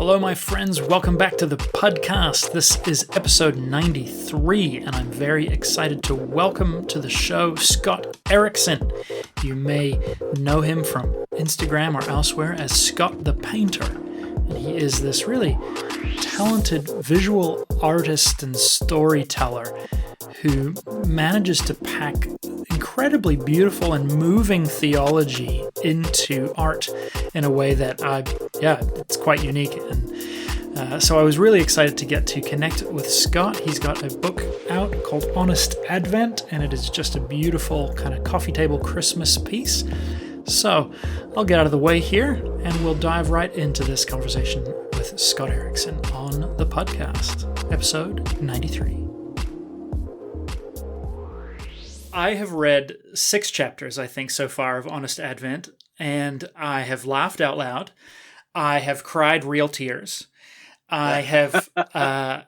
Hello, my friends. Welcome back to the Puddcast. This is episode 93, and I'm very excited to welcome to the show Scott Erickson. You may know him from Instagram or elsewhere as Scott the Painter, and he is this really talented visual artist and storyteller who manages to pack incredibly beautiful and moving theology into art in a way that it's quite unique. And so I was really excited to get to connect with Scott. He's got a book out called Honest Advent, and it is just a beautiful kind of coffee table Christmas piece. So I'll get out of the way here, and we'll dive right into this conversation with Scott Erickson on the Puddcast, episode 93. I have read 6 chapters, I think, so far of Honest Advent, and I have laughed out loud. I have cried real tears. I have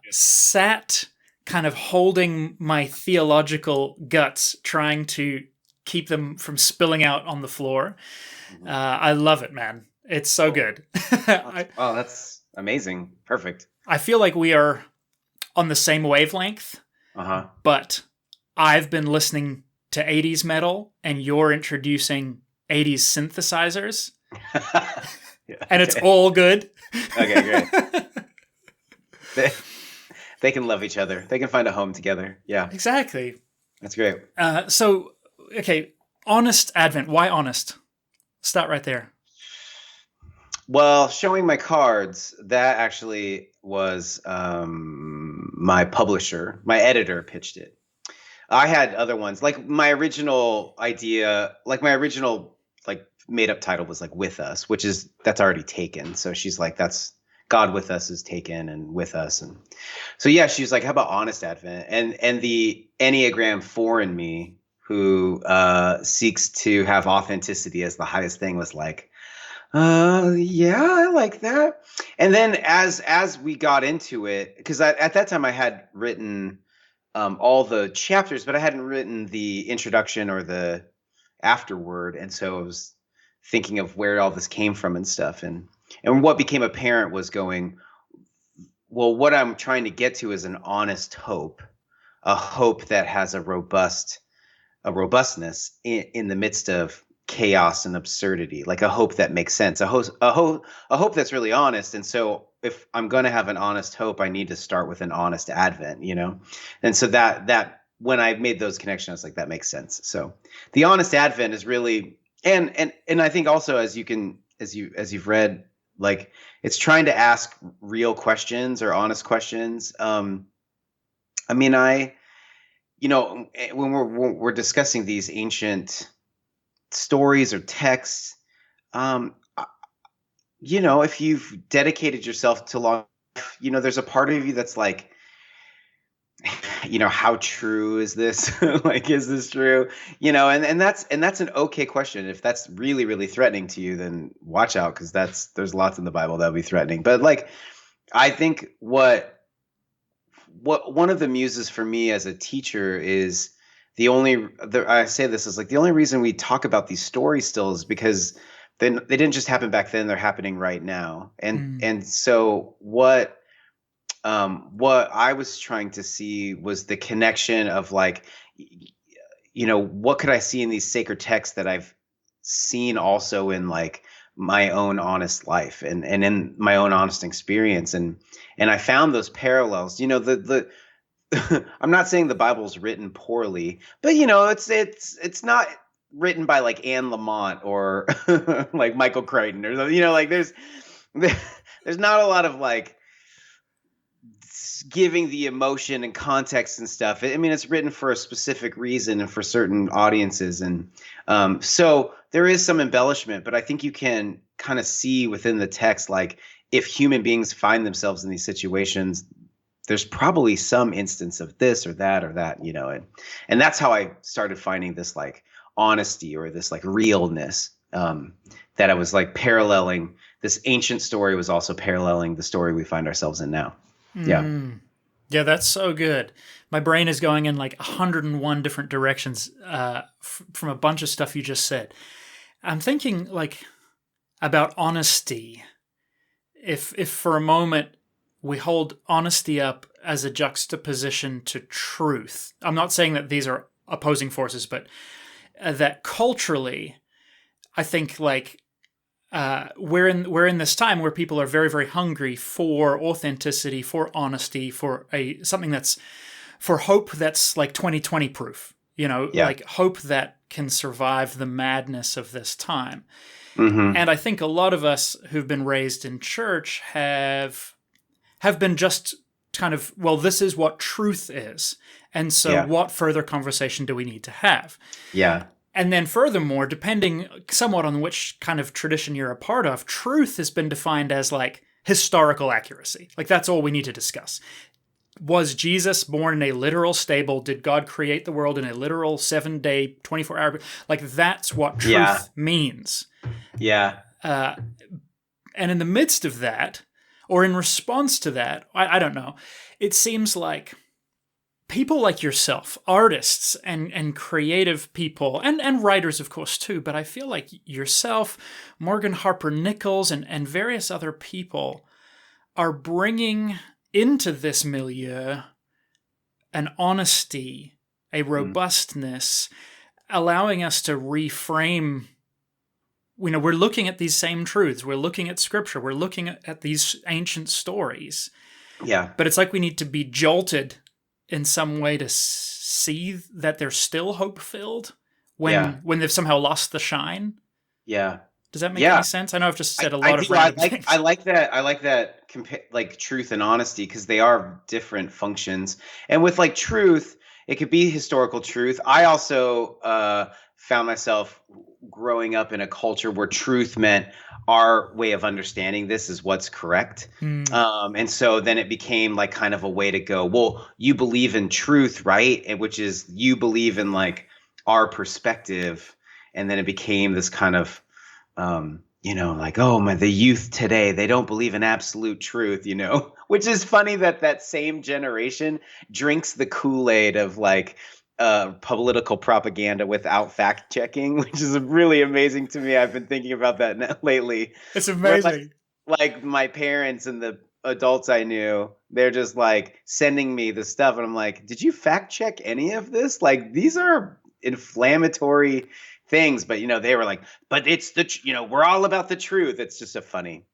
sat kind of holding my theological guts, trying to keep them from spilling out on the floor. I love it, man. It's so good. Oh, that's amazing. Perfect. I feel like we are on the same wavelength, but I've been listening to 80s metal and you're introducing 80s synthesizers. And it's all good. Okay, great. They can love each other. They can find a home together. Yeah. Exactly. That's great. Okay, Honest Advent. Why honest? Start right there. Well, showing my cards, that actually was my publisher, my editor pitched it. I had other ones, like my original idea, like my original made up title was like With Us, that's already taken. So she's like, that's God with us is taken and with us. And so, yeah, she was like, how about Honest Advent? And the Enneagram 4 in me, who seeks to have authenticity as the highest thing, was like, yeah, I like that. And then as we got into it, because at that time I had written all the chapters, but I hadn't written the introduction or the afterword. And so I was thinking of where all this came from and stuff. And what became apparent was going, well, what I'm trying to get to is an honest hope, a hope that has a robustness in the midst of chaos and absurdity, like a hope that makes sense, a hope that's really honest. And so if I'm going to have an honest hope, I need to start with an honest Advent, And so that when I made those connections, I was like, that makes sense. So the Honest Advent is really, and I think also as you've read, like it's trying to ask real questions or honest questions. When we're discussing these ancient stories or texts, if you've dedicated yourself to life, there's a part of you that's like, how true is this? Like, is this true? And that's an okay question. If that's really, really threatening to you, then watch out, because there's lots in the Bible that would be threatening. But like, I think what one of the muses for me as a teacher is I say this is like the only reason we talk about these stories still is because they didn't just happen back then; they're happening right now. And so what I was trying to see was the connection of like, what could I see in these sacred texts that I've seen also in like my own honest life and in my own honest experience, and I found those parallels. I'm not saying the Bible's written poorly, but it's not written by like Anne Lamott or like Michael Crichton or like there's not a lot of like giving the emotion and context and stuff. It's written for a specific reason and for certain audiences, and so there is some embellishment, but I think you can kind of see within the text, like if human beings find themselves in these situations, there's probably some instance of this or that, and that's how I started finding this like honesty or this like realness, that I was like paralleling. This ancient story was also paralleling the story we find ourselves in now. Yeah, that's so good. My brain is going in like 101 different directions from a bunch of stuff you just said. I'm thinking like about honesty if for a moment we hold honesty up as a juxtaposition to truth, I'm not saying that these are opposing forces, but that culturally, I think like we're in this time where people are very, very hungry for authenticity, for honesty, for something that's for hope that's like 2020 proof. Like hope that can survive the madness of this time. Mm-hmm. And I think a lot of us who've been raised in church have been just kind of, well, this is what truth is. And so what further conversation do we need to have? Yeah. And then furthermore, depending somewhat on which kind of tradition you're a part of, truth has been defined as like historical accuracy. Like that's all we need to discuss. Was Jesus born in a literal stable? Did God create the world in a literal 7-day, 24-hour? Like that's what truth means. Yeah. And in the midst of that, or in response to that, I don't know, it seems like people like yourself, artists and creative people, and writers, of course, too, but I feel like yourself, Morgan Harper Nichols, and various other people are bringing into this milieu an honesty, a robustness, allowing us to reframe. We're looking at these same truths. We're looking at scripture. We're looking at these ancient stories. Yeah. But it's like we need to be jolted in some way to see that they're still hope-filled when they've somehow lost the shine. Yeah. Does that make any sense? I know I've just said a lot of random things. I like that like truth and honesty, because they are different functions. And with like truth, it could be historical truth. I also found myself growing up in a culture where truth meant our way of understanding this is what's correct. And so then it became like kind of a way to go, well, you believe in truth, right? And which is you believe in like our perspective. And then it became this kind of like, oh, the youth today, they don't believe in absolute truth, which is funny that same generation drinks the Kool-Aid of like political propaganda without fact checking, which is really amazing to me. I've been thinking about that lately. It's amazing. Like my parents and the adults I knew, they're just like sending me the stuff. And I'm like, did you fact check any of this? Like, these are inflammatory things, but they were like, but it's we're all about the truth. It's just a funny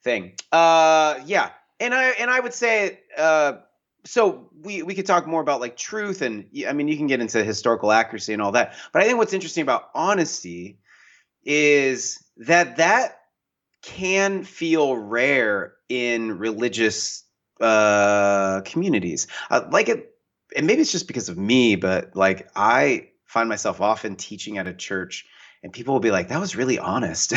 thing. And I would say, so we could talk more about like truth, and I mean, you can get into historical accuracy and all that. But I think what's interesting about honesty is that can feel rare in religious communities. Like it, and maybe it's just because of me, but like I find myself often teaching at a church and people will be like, that was really honest.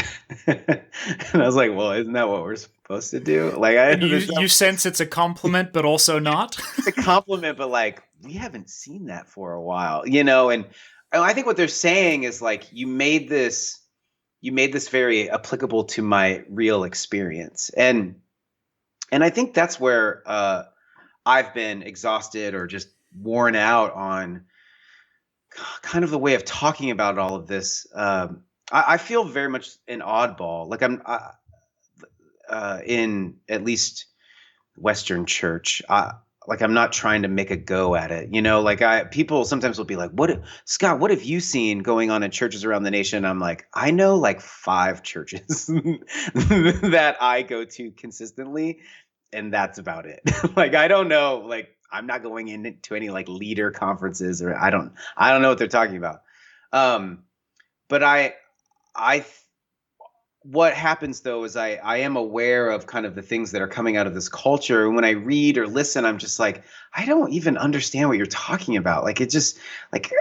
And I was like, well, isn't that what we're supposed to do? Like, you sense it's a compliment, but also not. It's a compliment, but like, we haven't seen that for a while, and I think what they're saying is like, you made this very applicable to my real experience. And I think that's where I've been exhausted or just worn out on kind of the way of talking about all of this. I feel very much an oddball. Like I'm in at least Western church. Like I'm not trying to make a go at it. Like people sometimes will be like, Scott, what have you seen going on in churches around the nation? I'm like, I know like 5 churches that I go to consistently, and that's about it. Like, I don't know, like, I'm not going into any like leader conferences, or I don't know what they're talking about. But what happens though is I am aware of kind of the things that are coming out of this culture. And when I read or listen, I'm just like, I don't even understand what you're talking about. Like, it just like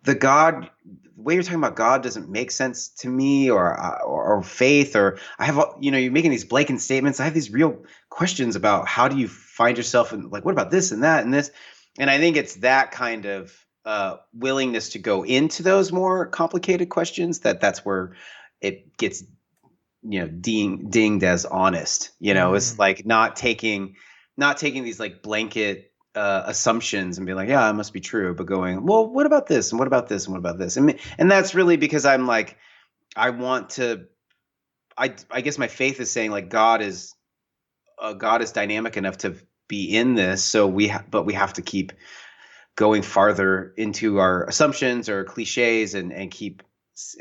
the way you're talking about God doesn't make sense to me, or faith, or I have, you're making these blanket statements. I have these real questions about how do you find yourself in, like, what about this and that and this? And I think it's that kind of willingness to go into those more complicated questions that's where it gets, dinged as honest. It's like not taking these like blanket assumptions and being like, yeah, it must be true, but going, well, what about this and what about this and what about this? And that's really because I'm like, I guess my faith is saying like God is God is dynamic enough to be in this. So but we have to keep going farther into our assumptions or cliches and keep,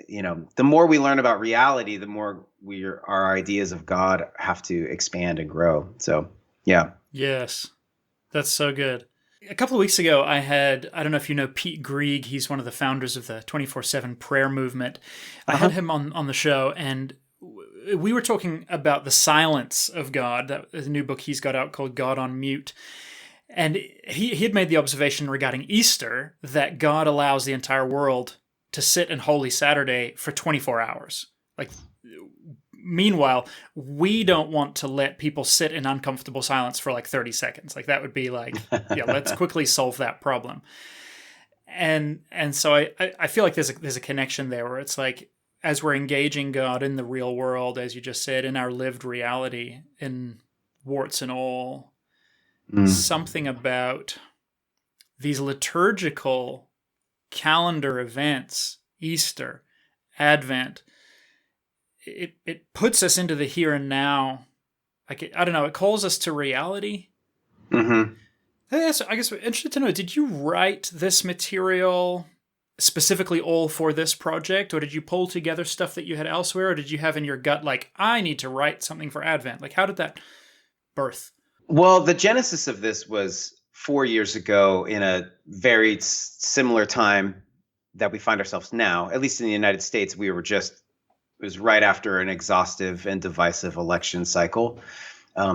the more we learn about reality, the more our ideas of God have to expand and grow. So, yeah. Yes, that's so good. A couple of weeks ago, I don't know if you know Pete Greig, he's one of the founders of the 24/7 prayer movement. I had him on the show, and we were talking about the silence of God, that is a new book he's got out called God on Mute. And he had made the observation regarding Easter that God allows the entire world to sit in Holy Saturday for 24 hours. Like, meanwhile, we don't want to let people sit in uncomfortable silence for like 30 seconds. Like, that would be like, yeah, let's quickly solve that problem. And so I feel like there's a connection there where it's like, as we're engaging God in the real world, as you just said, in our lived reality, in warts and all, something about these liturgical calendar events, Easter, Advent, it puts us into the here and now. Like, I don't know, it calls us to reality. Mm-hmm. I guess we're interested to know, did you write this material specifically all for this project, or did you pull together stuff that you had elsewhere, or did you have in your gut, like, I need to write something for Advent? Like, how did that birth? Well, the genesis of this was 4 years ago in a very similar time that we find ourselves now, at least in the United States. It was right after an exhaustive and divisive election cycle.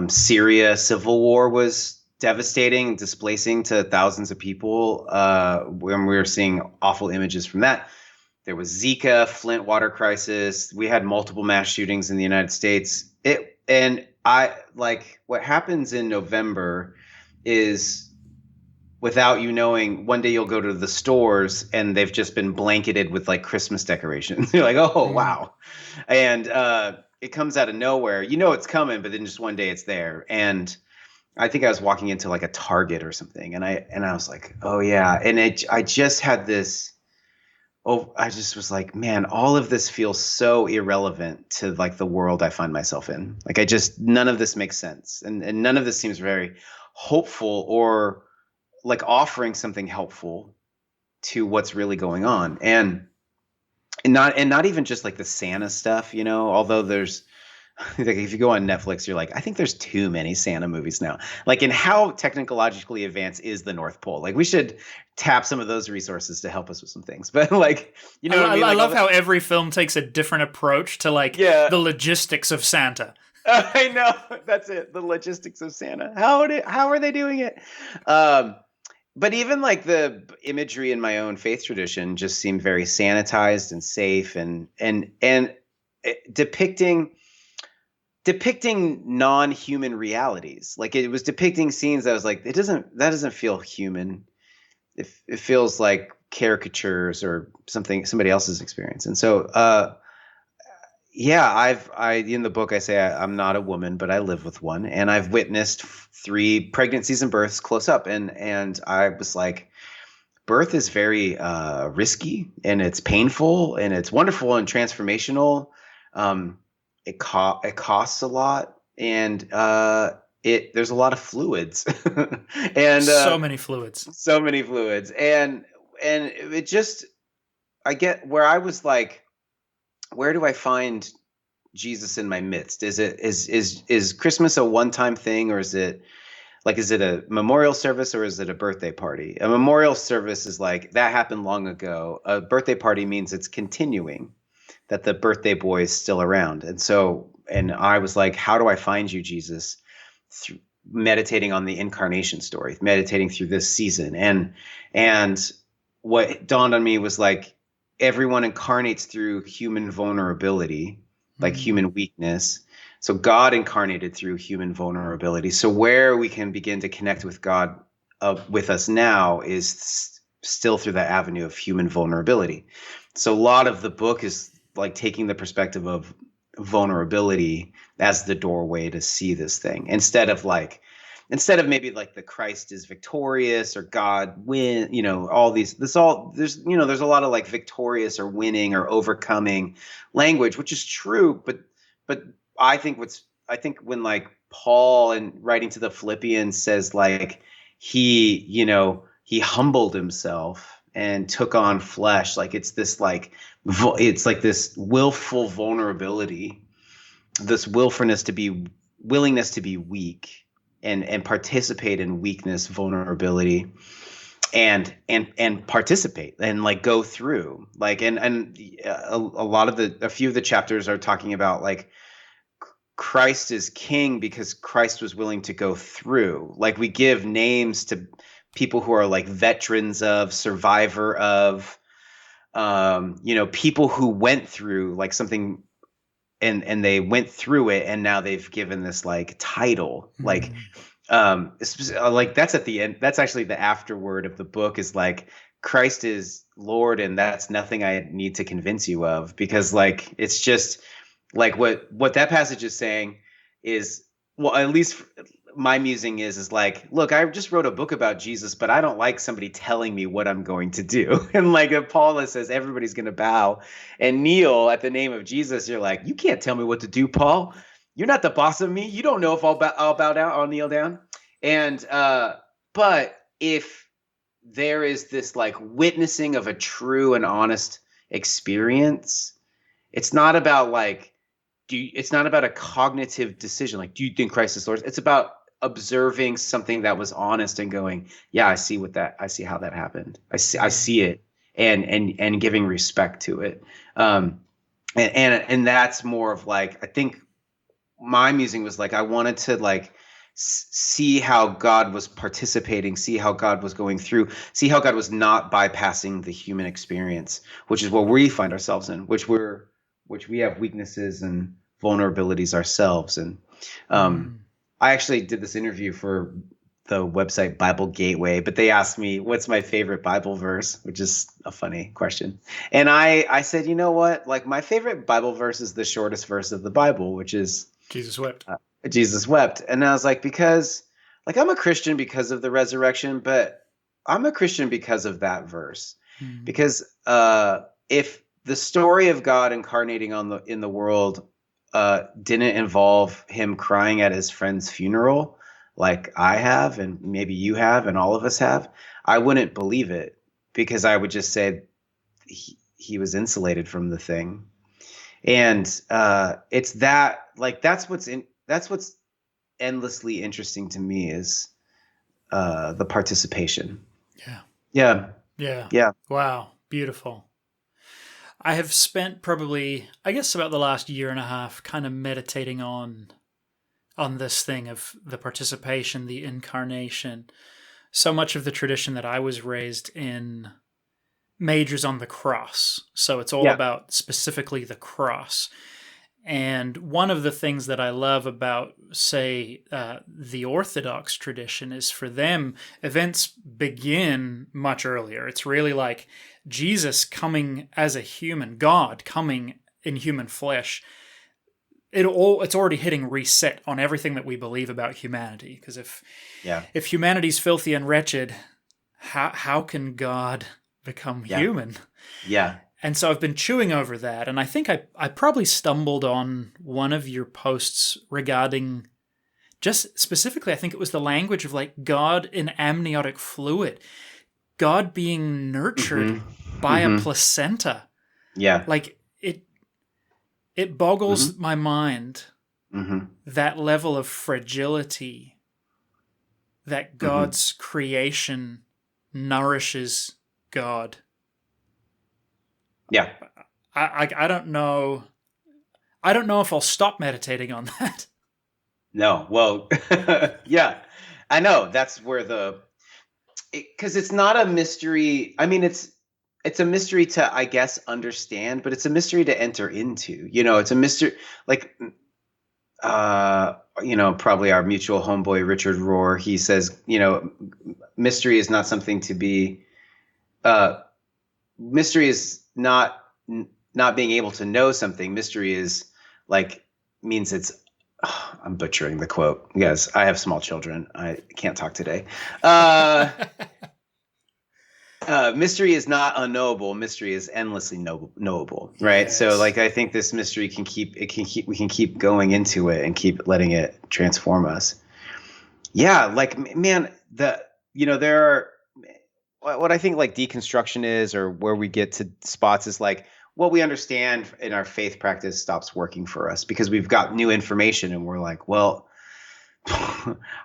Syria civil war was devastating, displacing to thousands of people. When we were seeing awful images from that, there was Zika, Flint water crisis. We had multiple mass shootings in the United States. What happens in November is, without you knowing, one day you'll go to the stores and they've just been blanketed with like Christmas decorations. You're like, oh, wow. And it comes out of nowhere. You know it's coming, but then just one day it's there. And I think I was walking into like a Target or something, and I was like, oh yeah. And I just had this, I just was like, man, all of this feels so irrelevant to like the world I find myself in. Like, none of this makes sense. And none of this seems very hopeful or like offering something helpful to what's really going on. And not even just like the Santa stuff, although there's, like, if you go on Netflix, you're like, I think there's too many Santa movies now. Like, and how technologically advanced is the North Pole? Like, we should tap some of those resources to help us with some things. But like, what I mean? I like, love how every film takes a different approach to like the logistics of Santa. I know, that's it. The logistics of Santa. How are they doing it? But even like the imagery in my own faith tradition just seemed very sanitized and safe and depicting non-human realities. Like, it was depicting scenes that was like, that doesn't feel human. It feels like caricatures or somebody else's experience. And so, in the book I say I'm not a woman, but I live with one, and I've witnessed 3 pregnancies and births close up, and I was like, birth is very risky, and it's painful, and it's wonderful and transformational. It costs a lot, and there's a lot of fluids, and so many fluids, and it just, I get where I was like, where do I find Jesus in my midst? Is Christmas a one-time thing, or is it a memorial service, or is it a birthday party? A memorial service is like, that happened long ago. A birthday party means it's continuing, that the birthday boy is still around. And I was like, how do I find you, Jesus? Meditating on the incarnation story, meditating through this season. And what dawned on me was like, everyone incarnates through human vulnerability, like human weakness. So God incarnated through human vulnerability. So where we can begin to connect with God with us now is still through that avenue of human vulnerability. So a lot of the book is like taking the perspective of vulnerability as the doorway to see this thing, instead of maybe like the Christ is victorious or God win, there's a lot of like victorious or winning or overcoming language, which is true. But I think when like Paul, in writing to the Philippians, says like he humbled himself and took on flesh. Like it's like this willful vulnerability, this willingness to be weak and participate in weakness, vulnerability, and participate and like go through like and a few of the chapters are talking about like Christ is king because Christ was willing to go through. Like we give names to people who are like veterans of, survivor of, people who went through like something and they went through it and now they've given this like title. Like like that's at the end. That's actually the afterword of the book is like Christ is Lord and that's nothing I need to convince you of, because like it's just like what that passage is saying is, well, at least my musing is like, look, I just wrote a book about Jesus, but I don't like somebody telling me what I'm going to do. And like Paul says, everybody's going to bow and kneel at the name of Jesus. You're like, you can't tell me what to do, Paul. You're not the boss of me. You don't know if I'll bow down, I'll kneel down. And but if there is this like witnessing of a true and honest experience, it's not about like, it's not about a cognitive decision. Like, do you think Christ is Lord? It's about observing something that was honest and going, yeah, I see how that happened. I see it and giving respect to it. And that's more of like, I think my musing was like, I wanted to like see how God was participating, see how God was going through, see how God was not bypassing the human experience, which is what we find ourselves in, which we have weaknesses and vulnerabilities ourselves. And I actually did this interview for the website Bible Gateway, but they asked me what's my favorite Bible verse, which is a funny question. And I said, you know what? Like my favorite Bible verse is the shortest verse of the Bible, which is Jesus wept. Jesus wept. And I was like, because like I'm a Christian because of the resurrection, but I'm a Christian because of that verse. Because if the story of God incarnating in the world didn't involve him crying at his friend's funeral, like I have, and maybe you have, and all of us have, I wouldn't believe it, because I would just say he was insulated from the thing. And it's that, like, that's what's endlessly interesting to me is the participation. Yeah. Wow, beautiful. I have spent probably, I guess, about the last year and a half kind of meditating on this thing of the participation, the incarnation. So much of the tradition that I was raised in majors on the cross. So it's all about specifically the cross. And one of the things that I love about, say, the Orthodox tradition is for them, events begin much earlier. It's really like Jesus coming as a human, God coming in human flesh. It's already hitting reset on everything that we believe about humanity. Because if humanity's filthy and wretched, how can God become human? Yeah. And so I've been chewing over that, and I think I probably stumbled on one of your posts regarding just specifically, I think it was the language of like God in amniotic fluid, God being nurtured by a placenta. Yeah. Like it boggles my mind, that level of fragility that God's creation nourishes God. Yeah. I don't know. I don't know if I'll stop meditating on that. No. Well, yeah, I know that's where because it's not a mystery. I mean, it's a mystery to, I guess, understand, but it's a mystery to enter into. It's a mystery, like, probably our mutual homeboy, Richard Rohr, he says, mystery is not something to be, mystery is not being able to know something. Mystery is like, means it's, I'm butchering the quote. Yes, I have small children. I can't talk today. Mystery is not unknowable. Mystery is endlessly knowable, right? Yes. So like I think this mystery we can keep going into it and keep letting it transform us. Yeah, like man, there are what I think like deconstruction is, or where we get to spots is like what we understand in our faith practice stops working for us because we've got new information and we're like, well,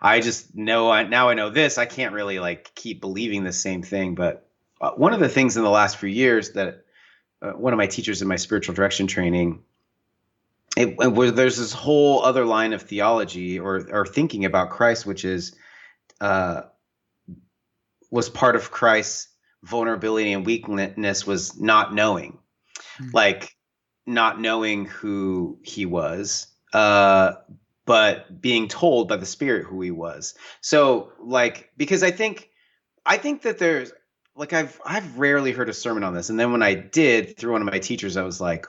I just know now I know this. I can't really like keep believing the same thing. But one of the things in the last few years that one of my teachers in my spiritual direction training, where there's this whole other line of theology or thinking about Christ, which is was part of Christ's vulnerability and weakness was not knowing, like not knowing who he was, but being told by the Spirit who he was. So like, because I think that there's like, I've rarely heard a sermon on this. And then when I did through one of my teachers, I was like,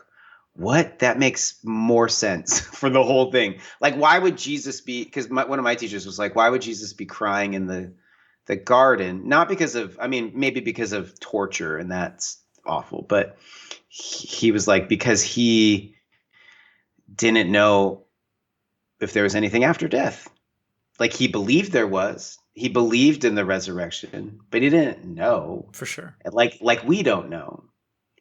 what? That makes more sense for the whole thing. Like, why would Jesus be, because one of my teachers was like, why would Jesus be crying in the garden? Not because of, I mean, maybe because of torture, and that's awful, but he was like, because he didn't know if there was anything after death. Like he believed there was, he believed in the resurrection, but he didn't know for sure. Like we don't know.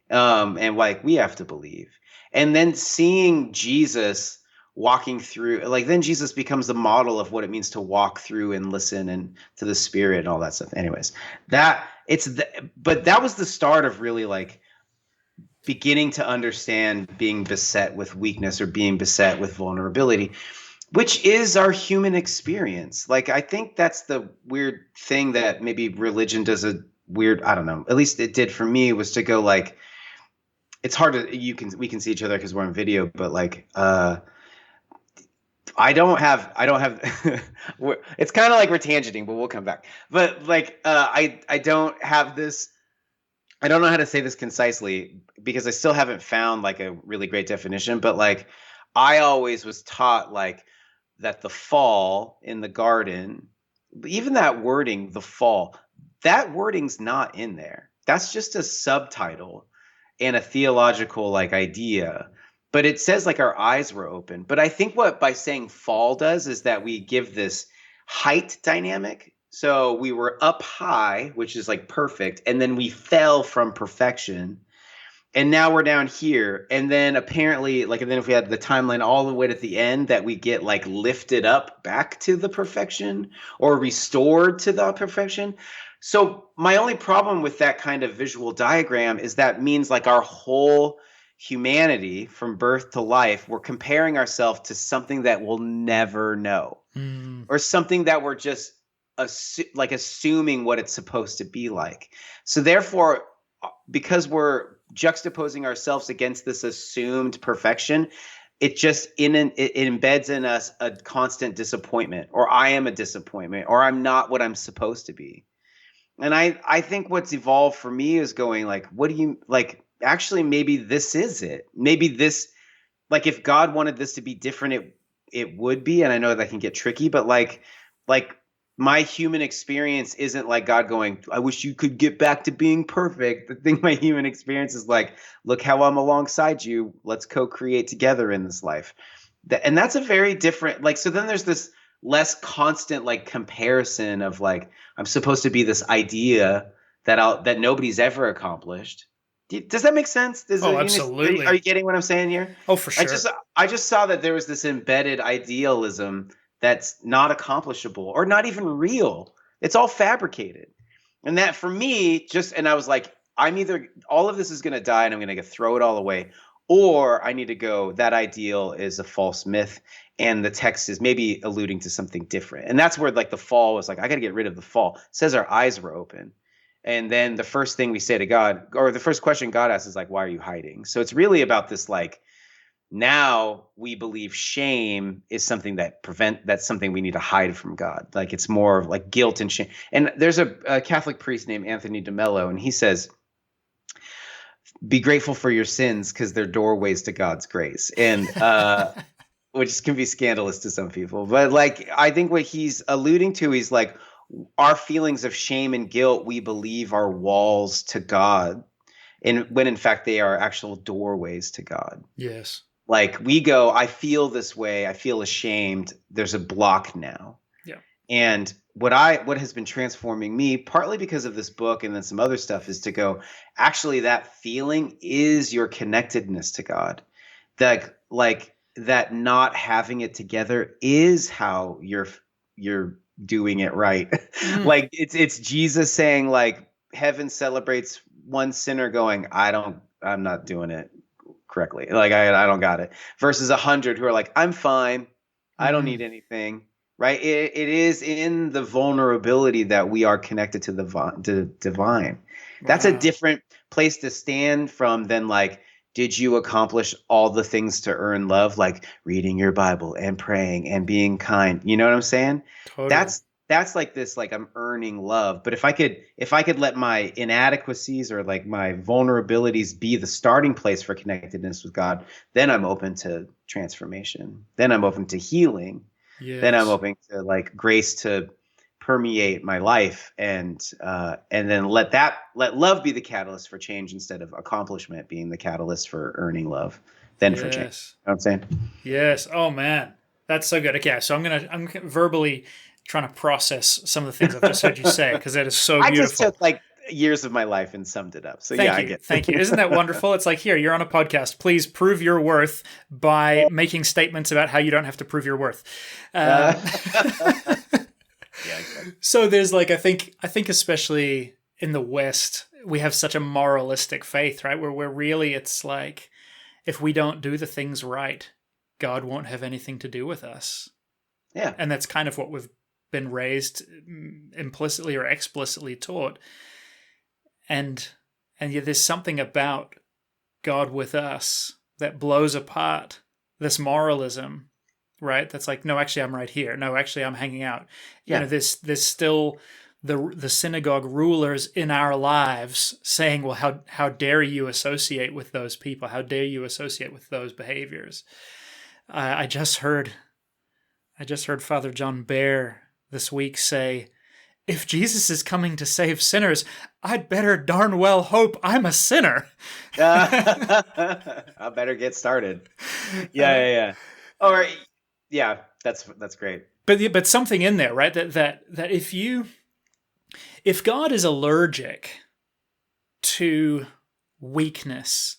And like we have to believe. And then seeing Jesus walking through, like then Jesus becomes the model of what it means to walk through and listen and to the Spirit and all that stuff. Anyways, but that was the start of really like beginning to understand being beset with weakness or being beset with vulnerability, which is our human experience. Like, I think that's the weird thing that maybe religion does a weird, I don't know, at least it did for me, was to go like, it's hard to, we can see each other because we're on video, but like, I don't have, it's kind of like we're tangenting, but we'll come back. But like, I don't have this, I don't know how to say this concisely because I still haven't found like a really great definition, but like, I always was taught like that the fall in the garden, even that wording, the fall, that wording's not in there. That's just a subtitle and a theological like idea. But it says like our eyes were open. But I think what by saying fall does is that we give this height dynamic. So we were up high, which is like perfect. And then we fell from perfection. And now we're down here. And then apparently, like, and then if we had the timeline all the way to the end, that we get like lifted up back to the perfection or restored to the perfection. So my only problem with that kind of visual diagram is that means like our whole humanity from birth to life, we're comparing ourselves to something that we'll never know, or something that we're just assuming what it's supposed to be like. So therefore, because we're juxtaposing ourselves against this assumed perfection, it just it embeds in us a constant disappointment, or I am a disappointment, or I'm not what I'm supposed to be. And I think what's evolved for me is going like, what do you like? Actually, maybe this is it. Maybe this, like, if God wanted this to be different, it would be. And I know that can get tricky, but like my human experience isn't like God going, I wish you could get back to being perfect. The thing, my human experience is like, look how I'm alongside you. Let's co-create together in this life. And that's a very different, like, so then there's this less constant like comparison of like, I'm supposed to be this idea that nobody's ever accomplished. Does that make sense? Absolutely. Are you getting what I'm saying here? Oh, for sure. I just saw that there was this embedded idealism that's not accomplishable or not even real. It's all fabricated. And that for me, and I was like, I'm either, all of this is going to die and I'm going to throw it all away, or I need to go, that ideal is a false myth. And the text is maybe alluding to something different. And that's where like the fall was like, I got to get rid of the fall. It says our eyes were open. And then the first thing we say to God, or the first question God asks is like, why are you hiding? So it's really about this, like, now we believe shame is something that's something we need to hide from God. Like it's more of like guilt and shame. And there's a Catholic priest named Anthony DeMello, and he says, be grateful for your sins because they're doorways to God's grace. And which can be scandalous to some people. But like, I think what he's alluding to, he's like, our feelings of shame and guilt, we believe are walls to God, and when in fact they are actual doorways to God. Yes. Like we go, I feel this way, I feel ashamed. There's a block now. Yeah. And what has been transforming me, partly because of this book and then some other stuff, is to go, actually, that feeling is your connectedness to God. That like that not having it together is how you're doing it right. Like it's Jesus saying, like, heaven celebrates one sinner going, I'm not doing it correctly. Like I don't got it. Versus 100 who are like, I'm fine. I don't need anything. Right. It is in the vulnerability that we are connected to the divine. That's a different place to stand from than like, did you accomplish all the things to earn love? Like reading your Bible and praying and being kind. You know what I'm saying? Totally. That's like this, like I'm earning love. But if I could let my inadequacies or like my vulnerabilities be the starting place for connectedness with God, then I'm open to transformation. Then I'm open to healing. Yes. Then I'm open to like grace to permeate my life, and then let love be the catalyst for change instead of accomplishment being the catalyst for earning love. Then for change. You know what I'm saying? Yes. Oh man, that's so good. Okay, so I'm verbally trying to process some of the things I've just heard you say, because that is so beautiful. I just took like years of my life and summed it up. So I get it. Thank you. Isn't that wonderful? It's like, here, you're on a podcast. Please prove your worth by making statements about how you don't have to prove your worth. Yeah, exactly. So there's like, I think especially in the West, we have such a moralistic faith, right? Where really it's like, if we don't do the things right, God won't have anything to do with us. Yeah. And that's kind of what we've been raised implicitly or explicitly taught. And yet there's something about God with us that blows apart this moralism, right? That's like, no, actually, I'm right here. No, actually, I'm hanging out. Yeah. You know, there's still the synagogue rulers in our lives saying, well, how dare you associate with those people? How dare you associate with those behaviors? I just heard Father John Baer this week say, if Jesus is coming to save sinners, I'd better darn well hope I'm a sinner. I better get started. Yeah. Or yeah, that's great. But something in there, right? That if God is allergic to weakness,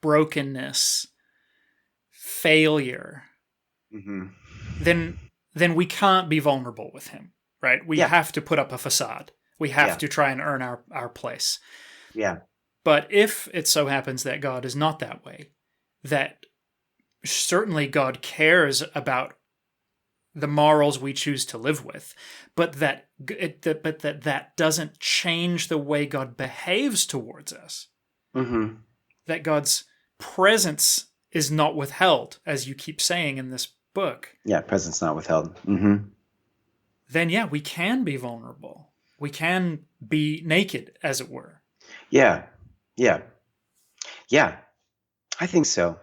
brokenness, failure, then we can't be vulnerable with him. Right? We have to put up a facade. We have to try and earn our place. Yeah. But if it so happens that God is not that way, that certainly God cares about the morals we choose to live with, but that doesn't change the way God behaves towards us. That God's presence is not withheld, as you keep saying in this book. Yeah, presence not withheld. Then we can be vulnerable. We can be naked, as it were. Yeah. I think so.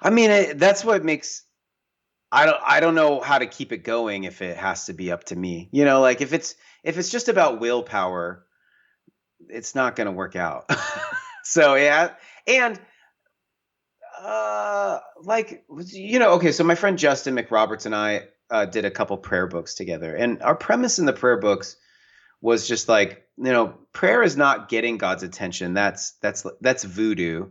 I mean, that's what makes. I don't know how to keep it going if it has to be up to me. You know, like if it's just about willpower, it's not going to work out. So yeah, and like, you know, okay. So my friend Justin McRoberts and I did a couple prayer books together, and our premise in the prayer books was just like, you know, prayer is not getting God's attention. That's voodoo.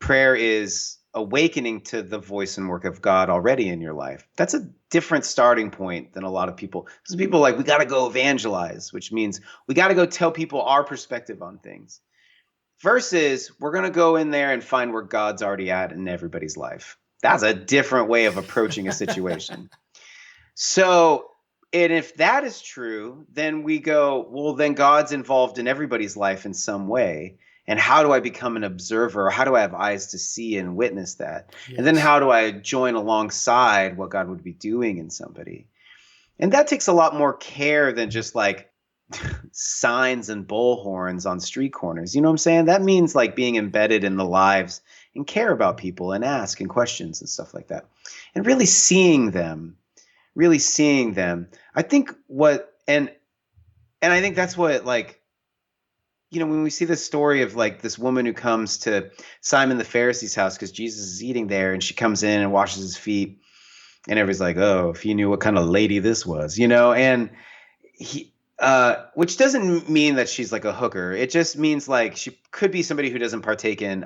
Prayer is awakening to the voice and work of God already in your life. That's a different starting point than a lot of people. Because people are like, we got to go evangelize, which means we got to go tell people our perspective on things. Versus, we're going to go in there and find where God's already at in everybody's life. That's a different way of approaching a situation. So, and if that is true, then we go, well, then God's involved in everybody's life in some way. And how do I become an observer? Or how do I have eyes to see and witness that? Yes. And then how do I join alongside what God would be doing in somebody? And that takes a lot more care than just like signs and bullhorns on street corners. You know what I'm saying? That means like being embedded in the lives and care about people and ask and questions and stuff like that. And really seeing them. I think what And I think that's what, like, when we see this story of like this woman who comes to Simon the Pharisee's house because Jesus is eating there, and she comes in and washes his feet, and everybody's like, oh, if you knew what kind of lady this was, and he, which doesn't mean that she's like a hooker. It just means like she could be somebody who doesn't partake in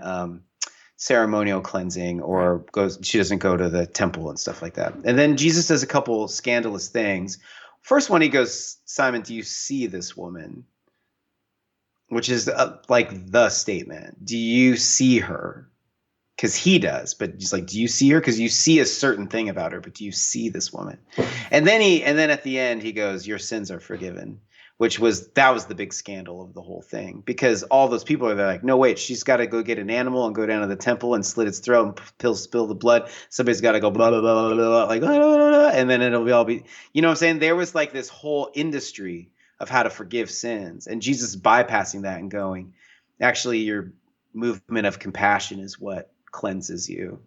ceremonial cleansing, or she doesn't go to the temple and stuff like that. And then Jesus does a couple scandalous things. First one, he goes, Simon, do you see this woman? Which is like the statement. Do you see her? Because he does, but just like, do you see her? Because you see a certain thing about her, but do you see this woman? And then at the end he goes, your sins are forgiven, that was the big scandal of the whole thing, because all those people are there like, no, wait, she's got to go get an animal and go down to the temple and slit its throat and spill the blood. Somebody's got to go blah, blah, blah, blah, blah, like, blah, blah, blah, and then it'll all be, you know what I'm saying? There was like this whole industry of how to forgive sins, and Jesus bypassing that and going, actually, your movement of compassion is what cleanses you.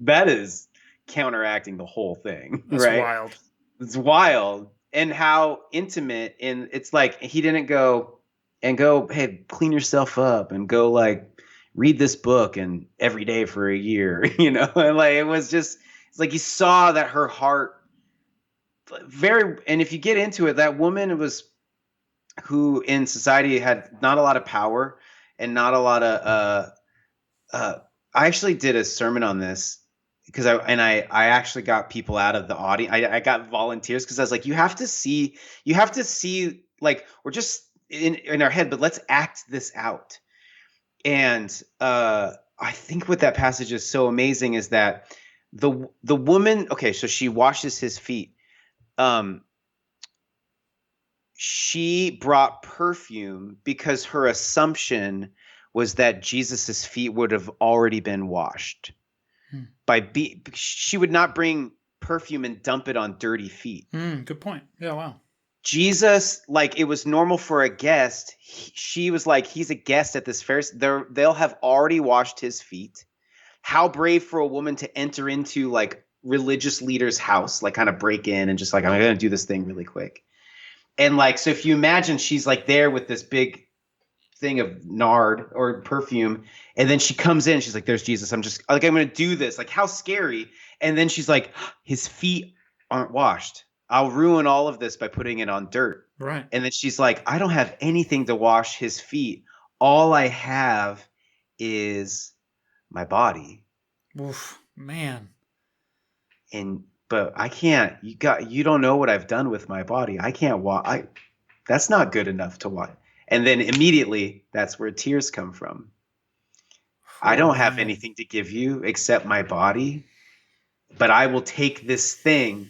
That is counteracting the whole thing. That's right? Wild. It's wild. And how intimate, and it's like he didn't go, hey, clean yourself up and go like read this book and every day for a year, and like it was just, it's like he saw that her heart and if you get into it, that woman was who in society had not a lot of power and not a lot of I actually did a sermon on this because I actually got people out of the audience. I got volunteers because I was like, you have to see like, we're just in our head, but let's act this out. And I think what that passage is so amazing is that the woman, okay, so she washes his feet. She brought perfume because her assumption was that Jesus's feet would have already been washed. She would not bring perfume and dump it on dirty feet. Good point. Yeah, wow. Jesus, like, it was normal for a guest. She was like, he's a guest at this Pharisee. They'll have already washed his feet. How brave for a woman to enter into like religious leader's house, like kind of break in and just like, I'm going to do this thing really quick. And like, so if you imagine she's like there with this big thing of nard or perfume, and then she comes in, she's like, there's Jesus. I'm going to do this. Like, how scary. And then she's like, his feet aren't washed. I'll ruin all of this by putting it on dirt. Right. And then she's like, I don't have anything to wash his feet. All I have is my body. Oof, man. But I can't, you don't know what I've done with my body. I can't walk. That's not good enough to watch. And then immediately that's where tears come from. I don't have anything to give you except my body, but I will take this thing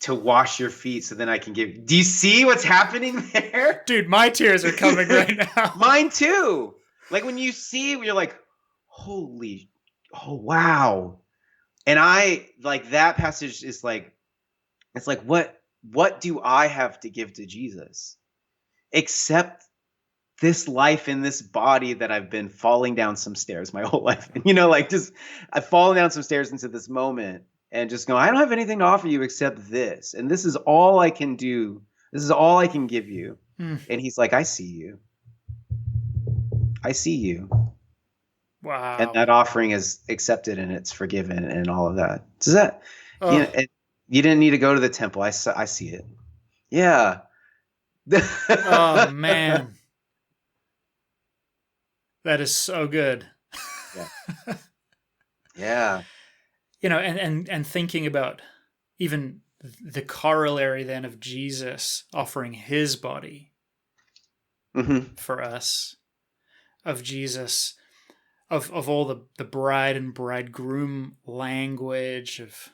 to wash your feet so then I can give. Do you see what's happening there? Dude, my tears are coming right now. Mine too. Like when you see, you're like, oh, wow. And I like that passage is like, it's like, what do I have to give to Jesus except this life in this body that I've been falling down some stairs my whole life? Like just I've fallen down some stairs into this moment and just go, I don't have anything to offer you except this. And this is all I can do. This is all I can give you. And he's like, I see you. I see you. Wow. And that offering is accepted and it's forgiven and all of that. Does that, you didn't need to go to the temple. I see it. Yeah. Oh, man. That is so good. Yeah. Yeah. And thinking about even the corollary then of Jesus offering his body for us, of Jesus, of all the bride and bridegroom language, of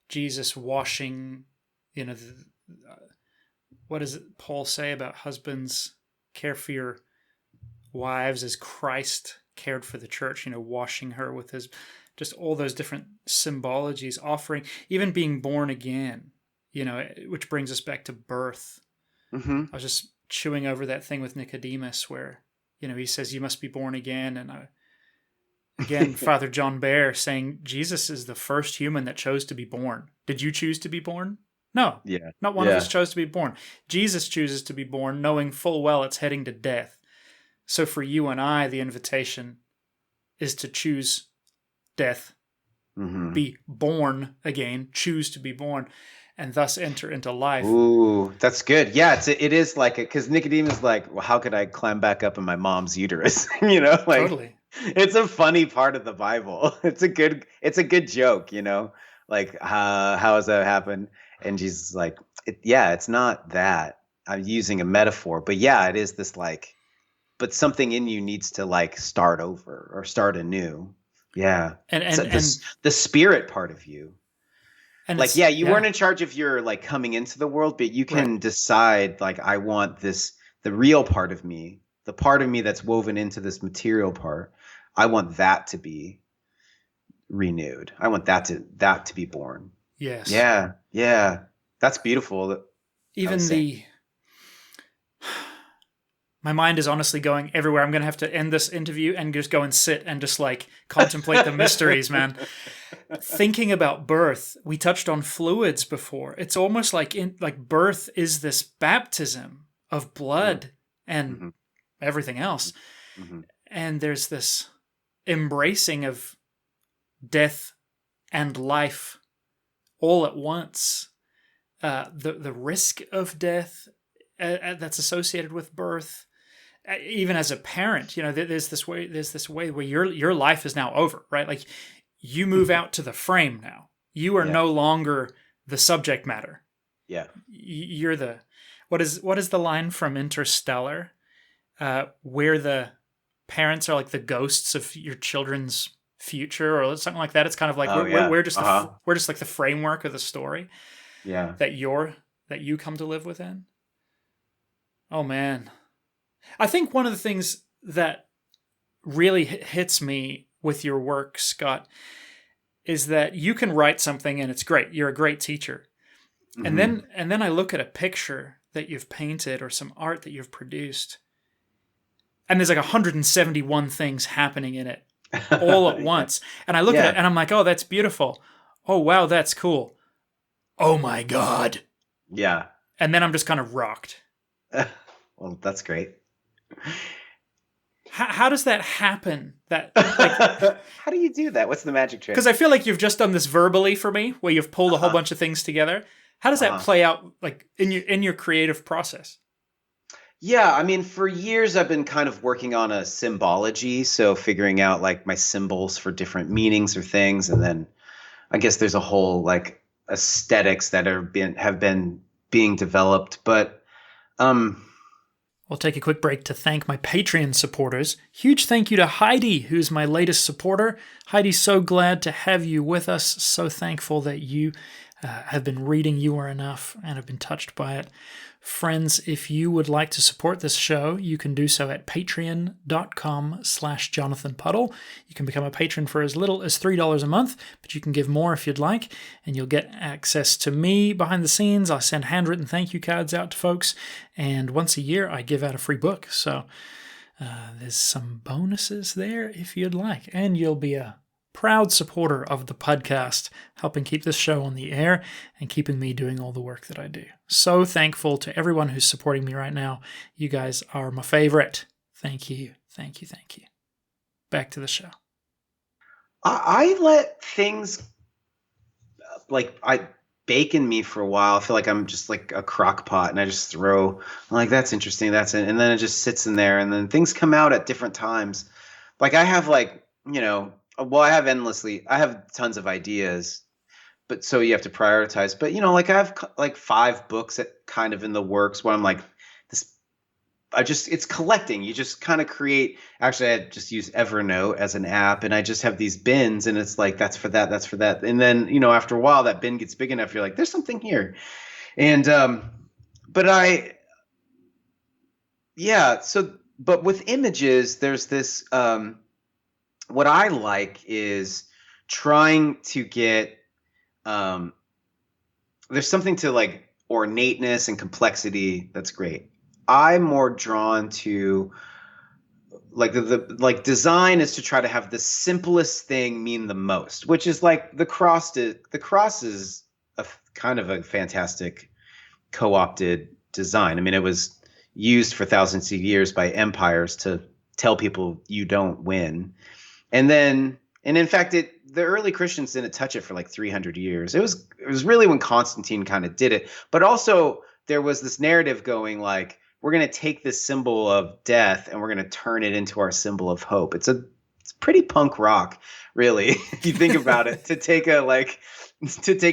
Jesus washing, what does Paul say about husbands? Care for your wives as Christ cared for the church, washing her with his, just all those different symbologies, offering, even being born again, which brings us back to birth. I was just chewing over that thing with Nicodemus where, he says, you must be born again. And again, Father John Bear saying, Jesus is the first human that chose to be born. Did you choose to be born? No, Yeah. not one of us chose to be born. Jesus chooses to be born, knowing full well it's heading to death. So for you and I, the invitation is to choose death, be born again, choose to be born, and thus enter into life. Ooh, that's good. Yeah, it is like, because Nicodemus is like, well, how could I climb back up in my mom's uterus? You know, like, Totally. It's a funny part of the Bible. It's a good joke, you know, like, how does that happen? And Jesus is like, it's not that. I'm using a metaphor, but yeah, it is this like, but something in you needs to like start over or start anew. Yeah. And so the spirit part of you. And like, you weren't in charge of your like coming into the world, but you can decide like, I want the real part of me, the part of me that's woven into this material part. I want that to be renewed. I want that to be born. Yes. Yeah. Yeah. That's beautiful. Even my mind is honestly going everywhere. I'm going to have to end this interview and just go and sit and just like contemplate the mysteries, man. Thinking about birth, we touched on fluids before. It's almost like birth is this baptism of blood and everything else. And there's this embracing of death and life all at once. The risk of death that's associated with birth. Even as a parent, you know, there's this way where your life is now over, right? Like you move out to the frame now. You are no longer the subject matter. Yeah. You're what is the line from Interstellar, where the parents are like the ghosts of your children's future or something like that? It's kind of like we're just we're just like the framework of the story. Yeah. That you come to live within. Oh man. I think one of the things that really hits me with your work, Scott, is that you can write something and it's great. You're a great teacher. And then I look at a picture that you've painted or some art that you've produced, and there's like 171 things happening in it all at once. And I look at it and I'm like, oh, that's beautiful. Oh, wow, that's cool. Oh my God. Yeah. And then I'm just kind of rocked. Well, that's great. How does that happen? That like, how do you do that? What's the magic trick? Because I feel like you've just done this verbally for me, where you've pulled a whole bunch of things together. How does that play out, like in your creative process? Yeah, I mean, for years I've been kind of working on a symbology, so figuring out like my symbols for different meanings or things, and then I guess there's a whole like aesthetics that have been being developed, but We'll take a quick break to thank my Patreon supporters. Huge thank you to Heidi, who's my latest supporter. Heidi, so glad to have you with us. So thankful that you have been reading You Are Enough and have been touched by it. Friends, if you would like to support this show, you can do so at patreon.com/Jonathan Puddle. You can become a patron for as little as $3 a month, but you can give more if you'd like, and you'll get access to me behind the scenes. I send handwritten thank you cards out to folks, and once a year I give out a free book. So there's some bonuses there if you'd like, and you'll be a proud supporter of the podcast, helping keep this show on the air and keeping me doing all the work that I do. So thankful to everyone who's supporting me right now. You guys are my favorite. Thank you. Thank you. Thank you. Back to the show. I let things bake in me for a while. I feel like I'm just like a crock pot and I just I'm like, that's interesting. That's it. And then it just sits in there and then things come out at different times. Like I have I have tons of ideas, but so you have to prioritize. But, I have like 5 books that kind of in the works where I'm like, it's collecting. You just kind of create. Actually, I just use Evernote as an app and I just have these bins and it's like, that's for that, that's for that. And then, after a while that bin gets big enough, you're like, there's something here. And, but with images, there's this, what I like is trying to get there's something to like ornateness and complexity that's great. I'm more drawn to like the design is to try to have the simplest thing mean the most, which is like the cross is kind of a fantastic co-opted design. I mean, it was used for thousands of years by empires to tell people you don't win. And in fact, the early Christians didn't touch it for like 300 years. It was really when Constantine kind of did it. But also there was this narrative going like, we're going to take this symbol of death and we're going to turn it into our symbol of hope. It's pretty punk rock, really, if you think about it, to take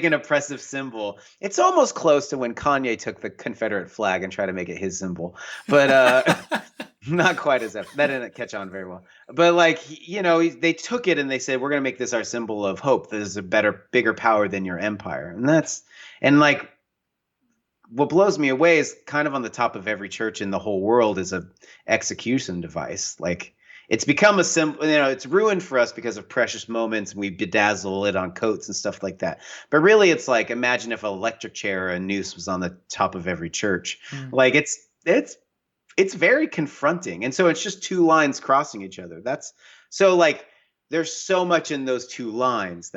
an oppressive symbol. It's almost close to when Kanye took the Confederate flag and tried to make it his symbol. But not quite as that didn't catch on very well. But like, they took it and they said, we're going to make this our symbol of hope. There's a bigger power than your empire. And like, what blows me away is kind of on the top of every church in the whole world is a execution device. Like, it's become a symbol, it's ruined for us because of precious moments. And we bedazzle it on coats and stuff like that. But really, it's like, imagine if an electric chair or a noose was on the top of every church. Like, it's very confronting. And so it's just two lines crossing each other. So like, there's so much in those two lines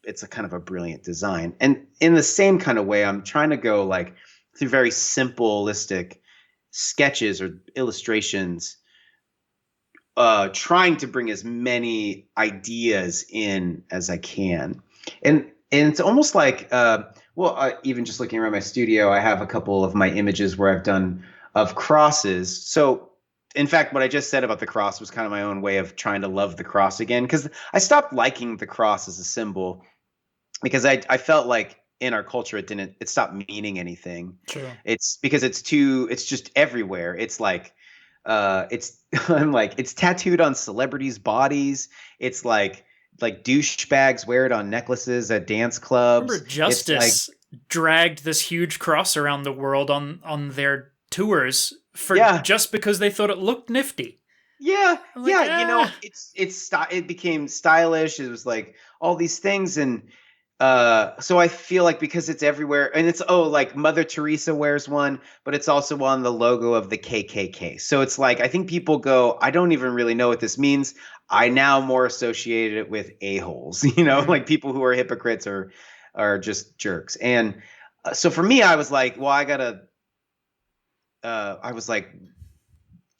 it's a kind of a brilliant design. And in the same kind of way, I'm trying to go like through very simplistic sketches or illustrations, trying to bring as many ideas in as I can. And it's almost like, even just looking around my studio, I have a couple of my images where I've done of crosses. So in fact, what I just said about the cross was kind of my own way of trying to love the cross again, because I stopped liking the cross as a symbol because I felt like in our culture it stopped meaning anything. Sure. It's because it's just everywhere. It's like I'm like, it's tattooed on celebrities' bodies. It's like douchebags wear it on necklaces at dance clubs. Remember Justice dragged this huge cross around the world on their tours just because they thought it looked nifty. Yeah. It became stylish. It was like all these things. And so I feel like because it's everywhere, and it's like Mother Teresa wears one, but it's also on the logo of the KKK. So it's like, I think people go, I don't even really know what this means. I now more associate it with a-holes, like people who are hypocrites or are just jerks. And so for me, I was like, well, I was like,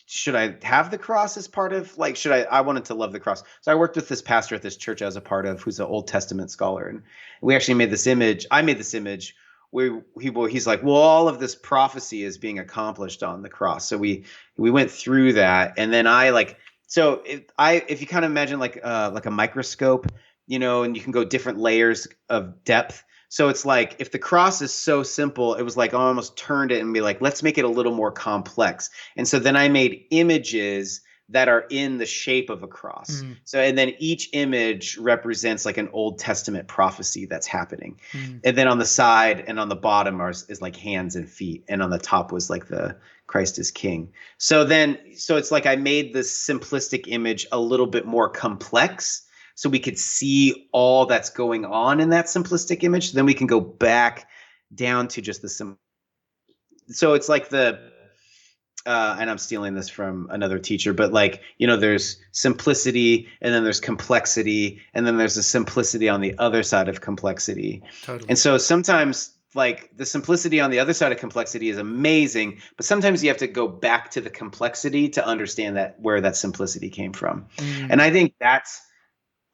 should I have the cross as part of I wanted to love the cross. So I worked with this pastor at this church I was a part of, who's an Old Testament scholar. And we actually made this image. I made this image where he's like, well, all of this prophecy is being accomplished on the cross. So we went through that. And then if you kind of imagine like a microscope, and you can go different layers of depth. So it's like, if the cross is so simple, it was like I almost turned it and be like, let's make it a little more complex. And so then I made images that are in the shape of a cross. So, and then each image represents like an Old Testament prophecy that's happening. And then on the side and on the bottom is like hands and feet. And on the top was like the Christ is King. So it's like I made this simplistic image a little bit more complex, so we could see all that's going on in that simplistic image. Then we can go back down to just the So it's like and I'm stealing this from another teacher, but like, there's simplicity and then there's complexity and then there's a simplicity on the other side of complexity. Totally. And so sometimes like the simplicity on the other side of complexity is amazing, but sometimes you have to go back to the complexity to understand where that simplicity came from. And I think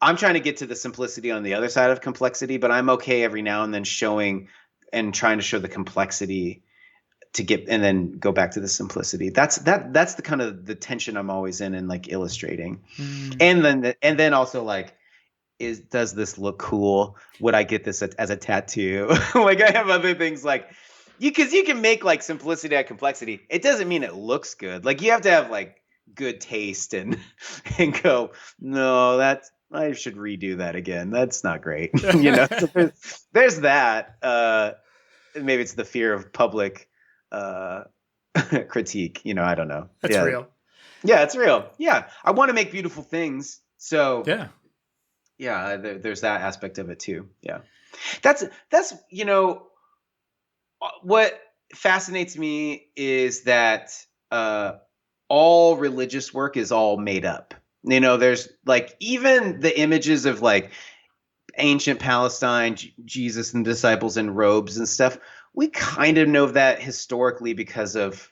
I'm trying to get to the simplicity on the other side of complexity, but I'm okay every now and then showing and trying to show the complexity and then go back to the simplicity. That's the kind of the tension I'm always in like illustrating. And then also like, does this look cool? Would I get this as a tattoo? Like I have other things like, because you can make like simplicity out of complexity. It doesn't mean it looks good. Like you have to have like good taste and go, no, I should redo that again. That's not great. So there's that. Maybe it's the fear of public critique. I don't know. That's real. Yeah, it's real. Yeah. I want to make beautiful things. So yeah, there's that aspect of it too. Yeah. That's what fascinates me is that all religious work is all made up. There's like even the images of like ancient Palestine, Jesus and disciples in robes and stuff. We kind of know that historically because of